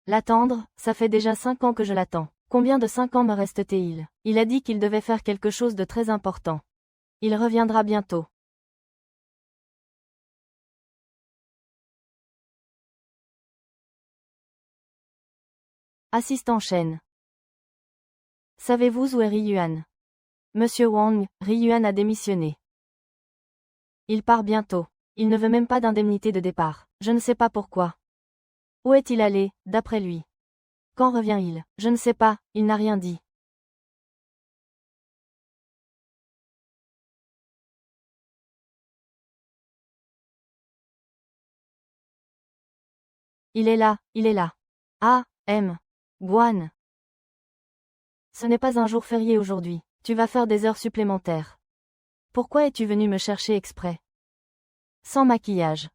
L'attendre, ça fait déjà 5 ans que je l'attends. Combien de 5 ans me reste-t-il? Il a dit qu'il devait faire quelque chose de très important. Il reviendra bientôt. Assistant Chen. Savez-vous où est Ri Yuan? Monsieur Wang, Ri Yuan a démissionné. Il part bientôt. Il ne veut même pas d'indemnité de départ. Je ne sais pas pourquoi. Où est-il allé, d'après lui? Quand revient-il? Je ne sais pas, il n'a rien dit. Il est là, il est là. Ah, M. Guan. Ce n'est pas un jour férié aujourd'hui. Tu vas faire des heures supplémentaires. Pourquoi es-tu venu me chercher exprès? Sans maquillage.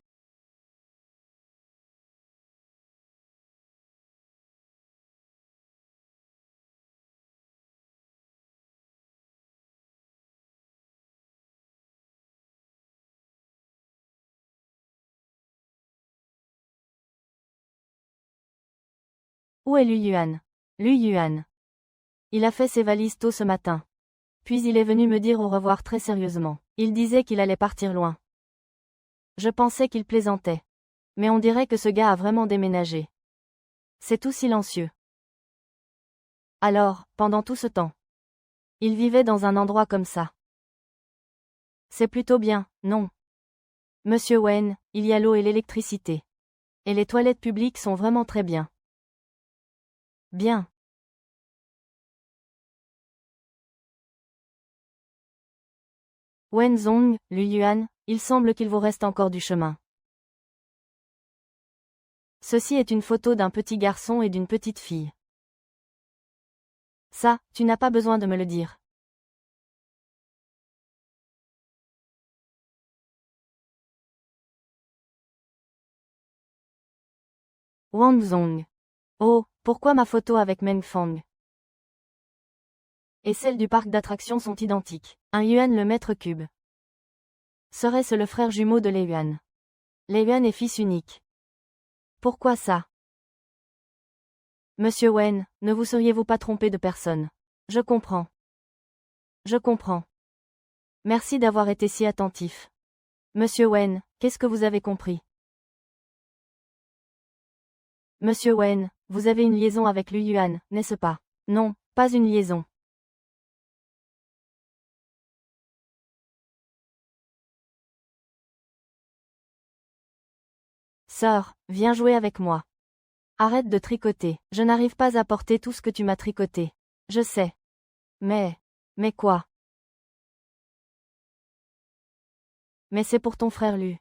Où est Lu Yuan? Lu Yuan. Il a fait ses valises tôt ce matin. Puis il est venu me dire au revoir très sérieusement. Il disait qu'il allait partir loin. Je pensais qu'il plaisantait. Mais on dirait que ce gars a vraiment déménagé. C'est tout silencieux. Alors, pendant tout ce temps, il vivait dans un endroit comme ça. C'est plutôt bien, non? Monsieur Wen, il y a l'eau et l'électricité. Et les toilettes publiques sont vraiment très bien. Bien. Wen Zong, Lu Yuan, il semble qu'il vous reste encore du chemin. Ceci est une photo d'un petit garçon et d'une petite fille. Ça, tu n'as pas besoin de me le dire. Wang Zong. Oh, pourquoi ma photo avec Meng Fang et celle du parc d'attractions sont identiques? Un Yuan le mètre cube. Serait-ce le frère jumeau de Lei Yuan? Lei Yuan est fils unique. Pourquoi ça? Monsieur Wen, ne vous seriez-vous pas trompé de personne? Je comprends. Je comprends. Merci d'avoir été si attentif. Monsieur Wen, qu'est-ce que vous avez compris? Monsieur Wen, vous avez une liaison avec Lu Yuan, n'est-ce pas? Non, pas une liaison. Sœur, viens jouer avec moi. Arrête de tricoter. Je n'arrive pas à porter tout ce que tu m'as tricoté. Je sais. Mais quoi? Mais c'est pour ton frère Lu.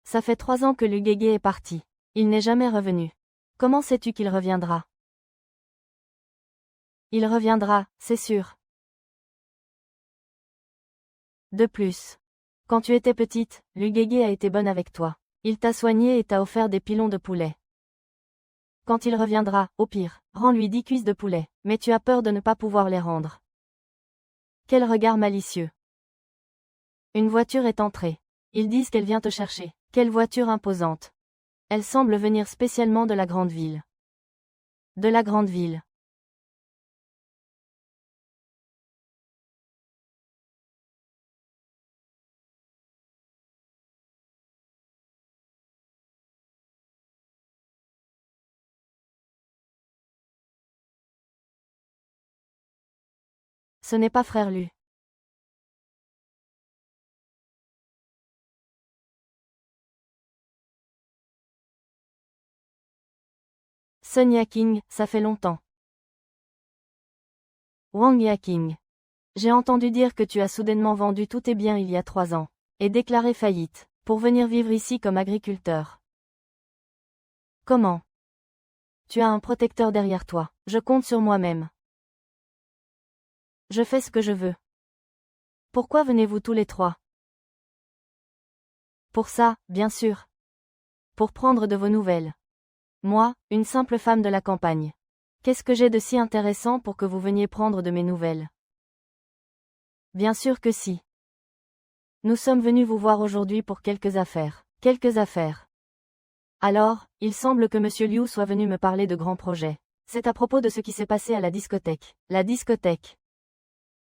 Ça fait 3 ans que Lu Gege est parti. Il n'est jamais revenu. Comment sais-tu qu'il reviendra? Il reviendra, c'est sûr. De plus. Quand tu étais petite, Lu Gege a été bonne avec toi. Il t'a soigné et t'a offert des pilons de poulet. Quand il reviendra, au pire, rends-lui 10 cuisses de poulet, mais tu as peur de ne pas pouvoir les rendre. Quel regard malicieux. Une voiture est entrée. Ils disent qu'elle vient te chercher. Quelle voiture imposante. Elle semble venir spécialement de la grande ville. De la grande ville. Ce n'est pas frère Lu. Sun Yaking, ça fait longtemps. Wang Yaking. J'ai entendu dire que tu as soudainement vendu tous tes biens il y a 3 ans. Et déclaré faillite, pour venir vivre ici comme agriculteur. Comment? Tu as un protecteur derrière toi. Je compte sur moi-même. Je fais ce que je veux. Pourquoi venez-vous tous les 3? Pour ça, bien sûr. Pour prendre de vos nouvelles. Moi, une simple femme de la campagne. Qu'est-ce que j'ai de si intéressant pour que vous veniez prendre de mes nouvelles? Bien sûr que si. Nous sommes venus vous voir aujourd'hui pour quelques affaires. Quelques affaires. Alors, il semble que Monsieur Liu soit venu me parler de grands projets. C'est à propos de ce qui s'est passé à la discothèque. La discothèque.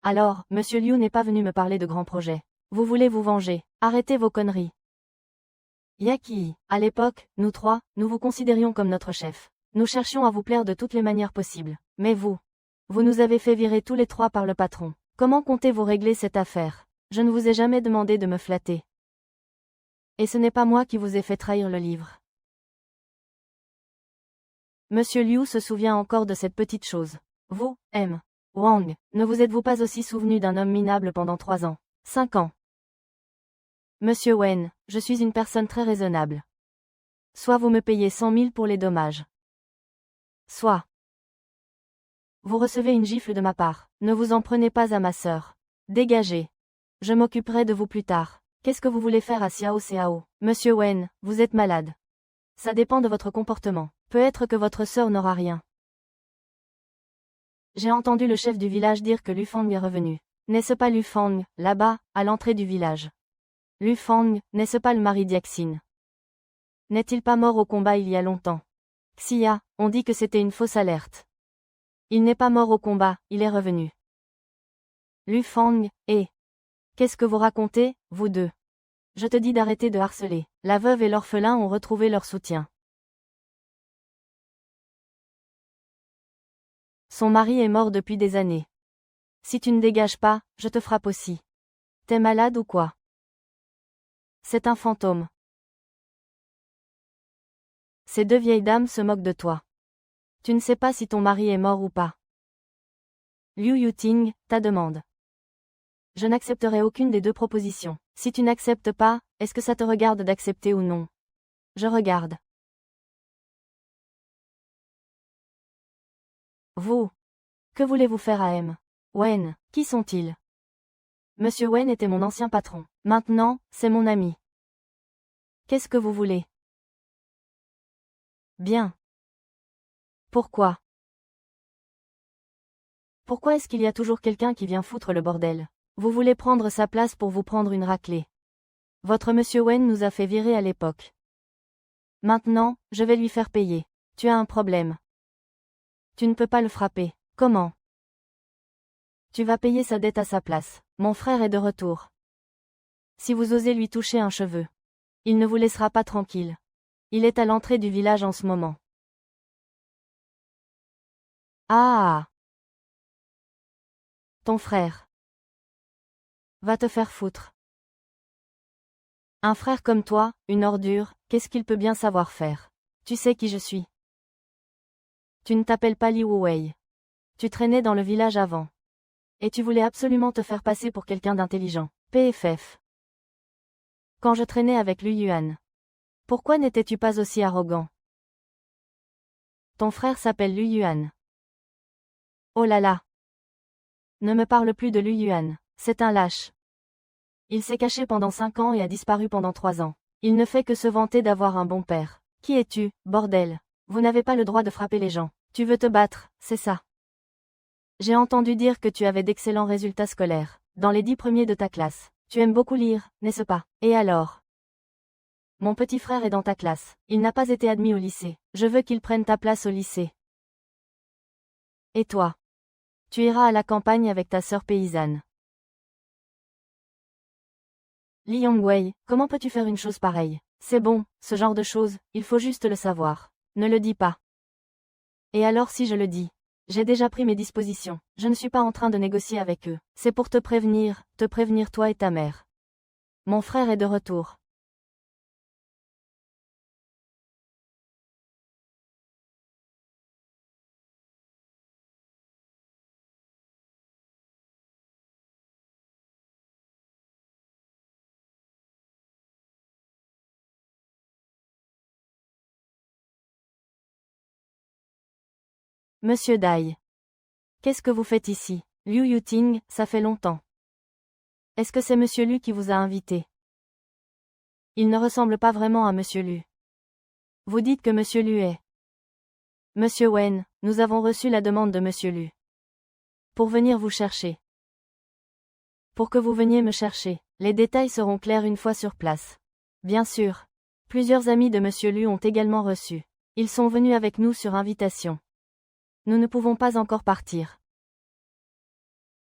Alors, Monsieur Liu n'est pas venu me parler de grands projets. Vous voulez vous venger. Arrêtez vos conneries. Yaki, à l'époque, nous 3, nous vous considérions comme notre chef. Nous cherchions à vous plaire de toutes les manières possibles. Mais vous nous avez fait virer tous les 3 par le patron. Comment comptez-vous régler cette affaire? Je ne vous ai jamais demandé de me flatter. Et ce n'est pas moi qui vous ai fait trahir le livre. Monsieur Liu se souvient encore de cette petite chose. Vous, M. Wang, ne vous êtes-vous pas aussi souvenu d'un homme minable pendant 3 ans, 5 ans? Monsieur Wen, je suis une personne très raisonnable. Soit vous me payez 100 000 pour les dommages. Soit vous recevez une gifle de ma part. Ne vous en prenez pas à ma sœur. Dégagez. Je m'occuperai de vous plus tard. Qu'est-ce que vous voulez faire à Xiao Xiao? Monsieur Wen, vous êtes malade. Ça dépend de votre comportement. Peut-être que votre sœur n'aura rien. J'ai entendu le chef du village dire que Lu Fang est revenu. N'est-ce pas Lu Fang, là-bas, à l'entrée du village? Lu Fang, n'est-ce pas le mari d'Yaxin? N'est-il pas mort au combat il y a longtemps? Xia, on dit que c'était une fausse alerte. Il n'est pas mort au combat, il est revenu. Lu Fang, qu'est-ce que vous racontez, vous deux? Je te dis d'arrêter de harceler. La veuve et l'orphelin ont retrouvé leur soutien. Son mari est mort depuis des années. Si tu ne dégages pas, je te frappe aussi. T'es malade ou quoi? C'est un fantôme. Ces deux vieilles dames se moquent de toi. Tu ne sais pas si ton mari est mort ou pas. Liu Yuting, ta demande. Je n'accepterai aucune des deux propositions. Si tu n'acceptes pas, est-ce que ça te regarde d'accepter ou non? Je regarde. Vous. Que voulez-vous faire à M? Wen, qui sont-ils? Monsieur Wen était mon ancien patron. Maintenant, c'est mon ami. Qu'est-ce que vous voulez? Bien. Pourquoi? Pourquoi est-ce qu'il y a toujours quelqu'un qui vient foutre le bordel? Vous voulez prendre sa place pour vous prendre une raclée. Votre monsieur Wen nous a fait virer à l'époque. Maintenant, je vais lui faire payer. Tu as un problème. Tu ne peux pas le frapper. Comment? Tu vas payer sa dette à sa place. Mon frère est de retour. Si vous osez lui toucher un cheveu, il ne vous laissera pas tranquille. Il est à l'entrée du village en ce moment. Ah! Ton frère. Va te faire foutre. Un frère comme toi, une ordure, qu'est-ce qu'il peut bien savoir faire? Tu sais qui je suis. Tu ne t'appelles pas Li Wuwei. Tu traînais dans le village avant. Et tu voulais absolument te faire passer pour quelqu'un d'intelligent. PFF. Quand je traînais avec Lu Yuan. Pourquoi n'étais-tu pas aussi arrogant? Ton frère s'appelle Lu Yuan. Oh là là. Ne me parle plus de Lu Yuan. C'est un lâche. Il s'est caché pendant 5 ans et a disparu pendant 3 ans. Il ne fait que se vanter d'avoir un bon père. Qui es-tu, bordel? Vous n'avez pas le droit de frapper les gens. Tu veux te battre, c'est ça. J'ai entendu dire que tu avais d'excellents résultats scolaires, dans les 10 premiers de ta classe. Tu aimes beaucoup lire, n'est-ce pas? Et alors? Mon petit frère est dans ta classe. Il n'a pas été admis au lycée. Je veux qu'il prenne ta place au lycée. Et toi? Tu iras à la campagne avec ta sœur paysanne. Li Yongwei, comment peux-tu faire une chose pareille? C'est bon, ce genre de choses, il faut juste le savoir. Ne le dis pas. Et alors si je le dis? J'ai déjà pris mes dispositions. Je ne suis pas en train de négocier avec eux. C'est pour te prévenir toi et ta mère. Mon frère est de retour. Monsieur Dai. Qu'est-ce que vous faites ici? Liu Yuting, ça fait longtemps. Est-ce que c'est Monsieur Lu qui vous a invité? Il ne ressemble pas vraiment à Monsieur Lu. Vous dites que Monsieur Lu est. Monsieur Wen, nous avons reçu la demande de Monsieur Lu. Pour venir vous chercher. Pour que vous veniez me chercher. Les détails seront clairs une fois sur place. Bien sûr. Plusieurs amis de Monsieur Lu ont également reçu. Ils sont venus avec nous sur invitation. Nous ne pouvons pas encore partir.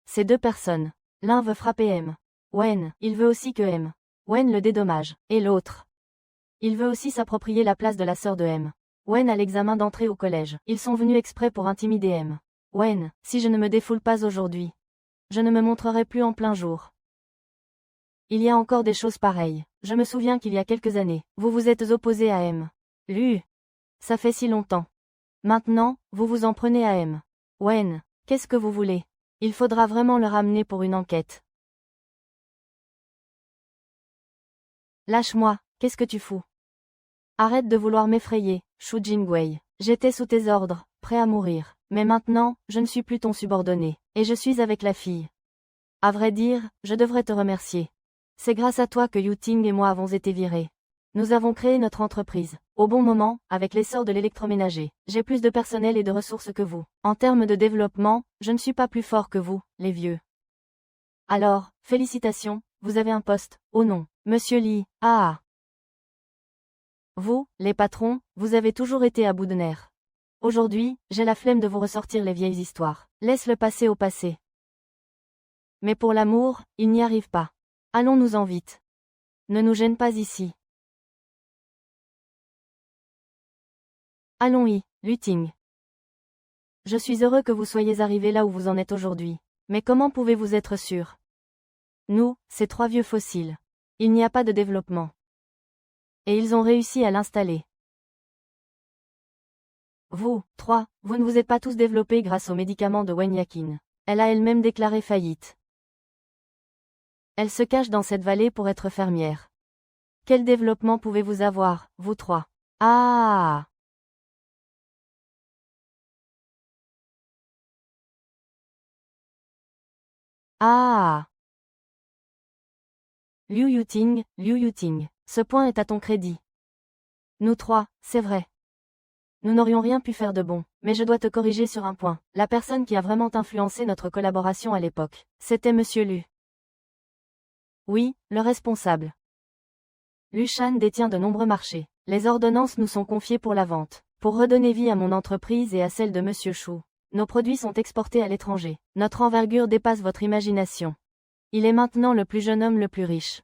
Ces deux personnes. L'un veut frapper M. Wen, il veut aussi que M. Wen le dédommage. Et l'autre. Il veut aussi s'approprier la place de la sœur de M. Wen a l'examen d'entrée au collège. Ils sont venus exprès pour intimider M. Wen, si je ne me défoule pas aujourd'hui, je ne me montrerai plus en plein jour. Il y a encore des choses pareilles. Je me souviens qu'il y a quelques années, vous vous êtes opposé à M. Lu. Ça fait si longtemps. Maintenant, vous vous en prenez à M. Wen, qu'est-ce que vous voulez? Il faudra vraiment le ramener pour une enquête. Lâche-moi, qu'est-ce que tu fous? Arrête de vouloir m'effrayer, Shu Jingwei. J'étais sous tes ordres, prêt à mourir. Mais maintenant, je ne suis plus ton subordonné, et je suis avec la fille. À vrai dire, je devrais te remercier. C'est grâce à toi que Yu Ting et moi avons été virés. Nous avons créé notre entreprise, au bon moment, avec l'essor de l'électroménager. J'ai plus de personnel et de ressources que vous. En termes de développement, je ne suis pas plus fort que vous, les vieux. Alors, félicitations, vous avez un poste. Oh non, Monsieur Lee, ah. Vous, les patrons, vous avez toujours été à bout de nerfs. Aujourd'hui, j'ai la flemme de vous ressortir les vieilles histoires. Laisse le passé au passé. Mais pour l'amour, il n'y arrive pas. Allons-nous-en vite. Ne nous gêne pas ici. Allons-y, Luting. Je suis heureux que vous soyez arrivé là où vous en êtes aujourd'hui. Mais comment pouvez-vous être sûr? Nous, ces trois vieux fossiles. Il n'y a pas de développement. Et ils ont réussi à l'installer. Vous, trois, vous ne vous êtes pas tous développés grâce aux médicaments de Wen Yakin. Elle a elle-même déclaré faillite. Elle se cache dans cette vallée pour être fermière. Quel développement pouvez-vous avoir, vous trois? Ah! Ah! Liu Yuting, ce point est à ton crédit. Nous trois, c'est vrai. Nous n'aurions rien pu faire de bon, mais je dois te corriger sur un point. La personne qui a vraiment influencé notre collaboration à l'époque, c'était Monsieur Lu. Oui, le responsable. Lu Shan détient de nombreux marchés. Les ordonnances nous sont confiées pour la vente. Pour redonner vie à mon entreprise et à celle de Monsieur Shu. Nos produits sont exportés à l'étranger. Notre envergure dépasse votre imagination. Il est maintenant le plus jeune homme le plus riche.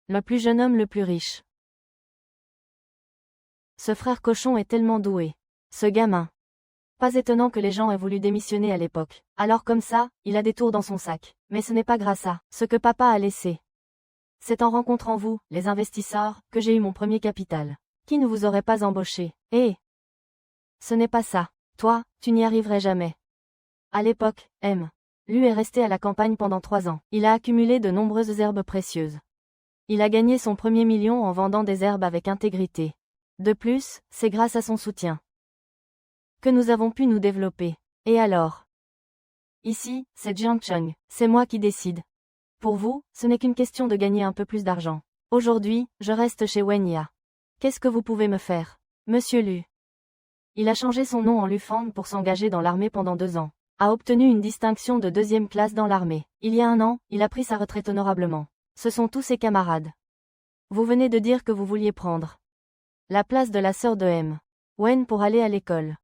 Le plus jeune homme le plus riche. Ce frère cochon est tellement doué. Ce gamin. Pas étonnant que les gens aient voulu démissionner à l'époque. Alors comme ça, il a des tours dans son sac. Mais ce n'est pas grâce à ce que papa a laissé. C'est en rencontrant vous, les investisseurs, que j'ai eu mon premier capital. Qui ne vous aurait pas embauché? Ce n'est pas ça. Toi, tu n'y arriverais jamais. À l'époque, Lu est resté à la campagne pendant 3 ans. Il a accumulé de nombreuses herbes précieuses. Il a gagné son premier million en vendant des herbes avec intégrité. De plus, c'est grâce à son soutien que nous avons pu nous développer. Et alors? Ici, c'est Jiang Cheng, c'est moi qui décide. Pour vous, ce n'est qu'une question de gagner un peu plus d'argent. Aujourd'hui, je reste chez Wenya. Qu'est-ce que vous pouvez me faire? Monsieur Lu. Il a changé son nom en Lu Fang pour s'engager dans l'armée pendant 2 ans. A obtenu une distinction de 2e classe dans l'armée. Il y a 1 an, il a pris sa retraite honorablement. Ce sont tous ses camarades. Vous venez de dire que vous vouliez prendre la place de la sœur de Wen pour aller à l'école.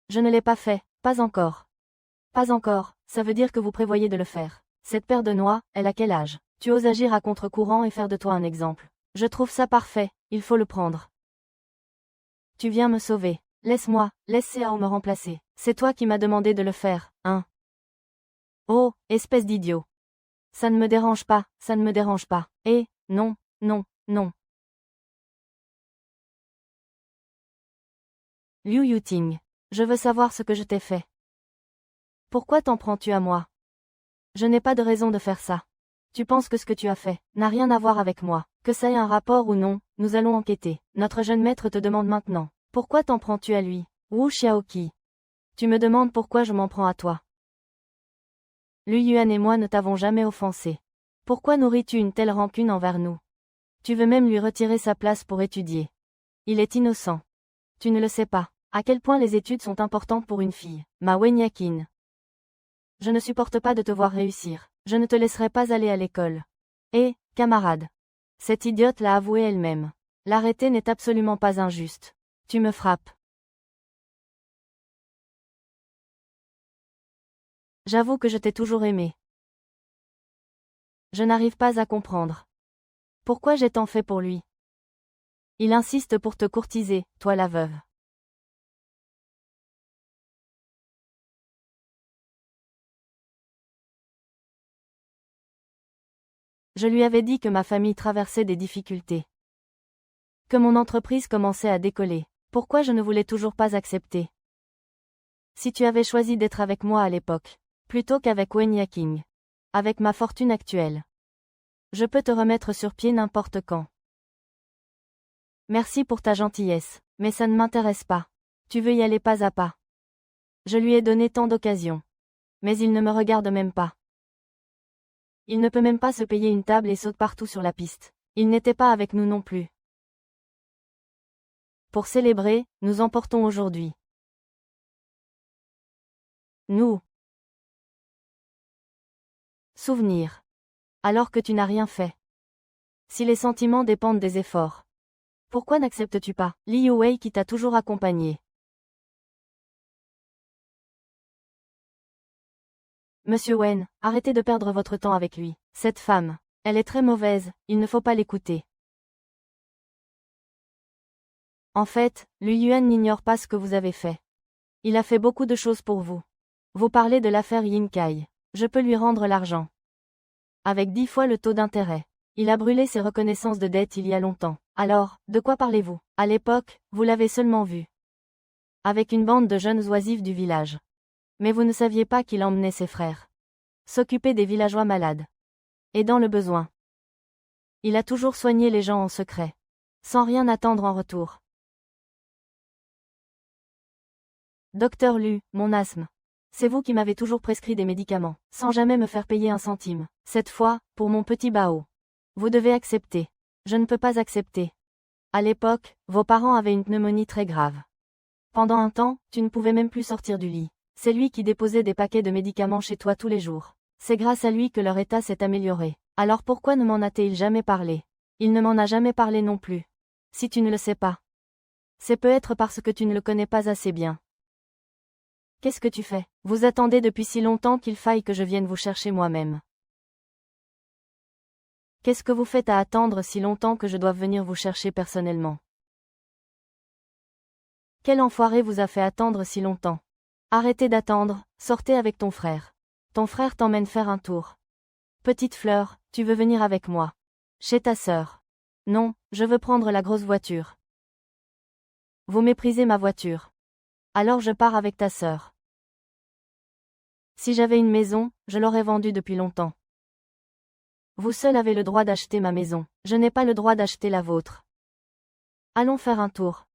Je ne l'ai pas fait, pas encore. Pas encore, ça veut dire que vous prévoyez de le faire. Cette paire de noix, elle a quel âge? Tu oses agir à contre-courant et faire de toi un exemple. Je trouve ça parfait, il faut le prendre. Tu viens me sauver. Laisse-moi, laisse Cao me remplacer. C'est toi qui m'as demandé de le faire, hein? Oh, espèce d'idiot. Ça ne me dérange pas, ça ne me dérange pas. Non, non, non. Liu Yuting. Je veux savoir ce que je t'ai fait. Pourquoi t'en prends-tu à moi? Je n'ai pas de raison de faire ça. Tu penses que ce que tu as fait n'a rien à voir avec moi. Que ça ait un rapport ou non, nous allons enquêter. Notre jeune maître te demande maintenant. Pourquoi t'en prends-tu à lui? Wu Xiaoqi. Tu me demandes pourquoi je m'en prends à toi. Lu Yuan et moi ne t'avons jamais offensé. Pourquoi nourris-tu une telle rancune envers nous? Tu veux même lui retirer sa place pour étudier. Il est innocent. Tu ne le sais pas. À quel point les études sont importantes pour une fille. Ma Wen Yakin. Je ne supporte pas de te voir réussir. Je ne te laisserai pas aller à l'école. Camarade. Cette idiote l'a avoué elle-même. L'arrêter n'est absolument pas injuste. Tu me frappes. J'avoue que je t'ai toujours aimé. Je n'arrive pas à comprendre. Pourquoi j'ai tant fait pour lui? Il insiste pour te courtiser, toi la veuve. Je lui avais dit que ma famille traversait des difficultés. Que mon entreprise commençait à décoller. Pourquoi je ne voulais toujours pas accepter? Si tu avais choisi d'être avec moi à l'époque, plutôt qu'avec Wen Yaking. Avec ma fortune actuelle. Je peux te remettre sur pied n'importe quand. Merci pour ta gentillesse, mais ça ne m'intéresse pas. Tu veux y aller pas à pas. Je lui ai donné tant d'occasions. Mais il ne me regarde même pas. Il ne peut même pas se payer une table et saute partout sur la piste. Il n'était pas avec nous non plus. Pour célébrer, nous emportons aujourd'hui. Nous. Souvenir. Alors que tu n'as rien fait. Si les sentiments dépendent des efforts. Pourquoi n'acceptes-tu pas Li Yuwei qui t'a toujours accompagné. Monsieur Wen, arrêtez de perdre votre temps avec lui. Cette femme, elle est très mauvaise, il ne faut pas l'écouter. En fait, Lu Yuan n'ignore pas ce que vous avez fait. Il a fait beaucoup de choses pour vous. Vous parlez de l'affaire Yin Kai. Je peux lui rendre l'argent. Avec 10 fois le taux d'intérêt. Il a brûlé ses reconnaissances de dette il y a longtemps. Alors, de quoi parlez-vous? À l'époque, vous l'avez seulement vu. Avec une bande de jeunes oisifs du village. Mais vous ne saviez pas qu'il emmenait ses frères. S'occuper des villageois malades. Et dans le besoin. Il a toujours soigné les gens en secret. Sans rien attendre en retour. Docteur Lu, mon asthme. C'est vous qui m'avez toujours prescrit des médicaments, sans jamais me faire payer un centime. Cette fois, pour mon petit Bao. Vous devez accepter. Je ne peux pas accepter. À l'époque, vos parents avaient une pneumonie très grave. Pendant un temps, tu ne pouvais même plus sortir du lit. C'est lui qui déposait des paquets de médicaments chez toi tous les jours. C'est grâce à lui que leur état s'est amélioré. Alors pourquoi ne m'en a-t-il jamais parlé? Il ne m'en a jamais parlé non plus. Si tu ne le sais pas. C'est peut-être parce que tu ne le connais pas assez bien. Qu'est-ce que tu fais? Vous attendez depuis si longtemps qu'il faille que je vienne vous chercher moi-même. Qu'est-ce que vous faites à attendre si longtemps que je dois venir vous chercher personnellement? Quel enfoiré vous a fait attendre si longtemps? Arrêtez d'attendre, sortez avec ton frère. Ton frère t'emmène faire un tour. Petite fleur, tu veux venir avec moi? Chez ta sœur. Non, je veux prendre la grosse voiture. Vous méprisez ma voiture. Alors je pars avec ta sœur. Si j'avais une maison, je l'aurais vendue depuis longtemps. Vous seul avez le droit d'acheter ma maison, je n'ai pas le droit d'acheter la vôtre. Allons faire un tour.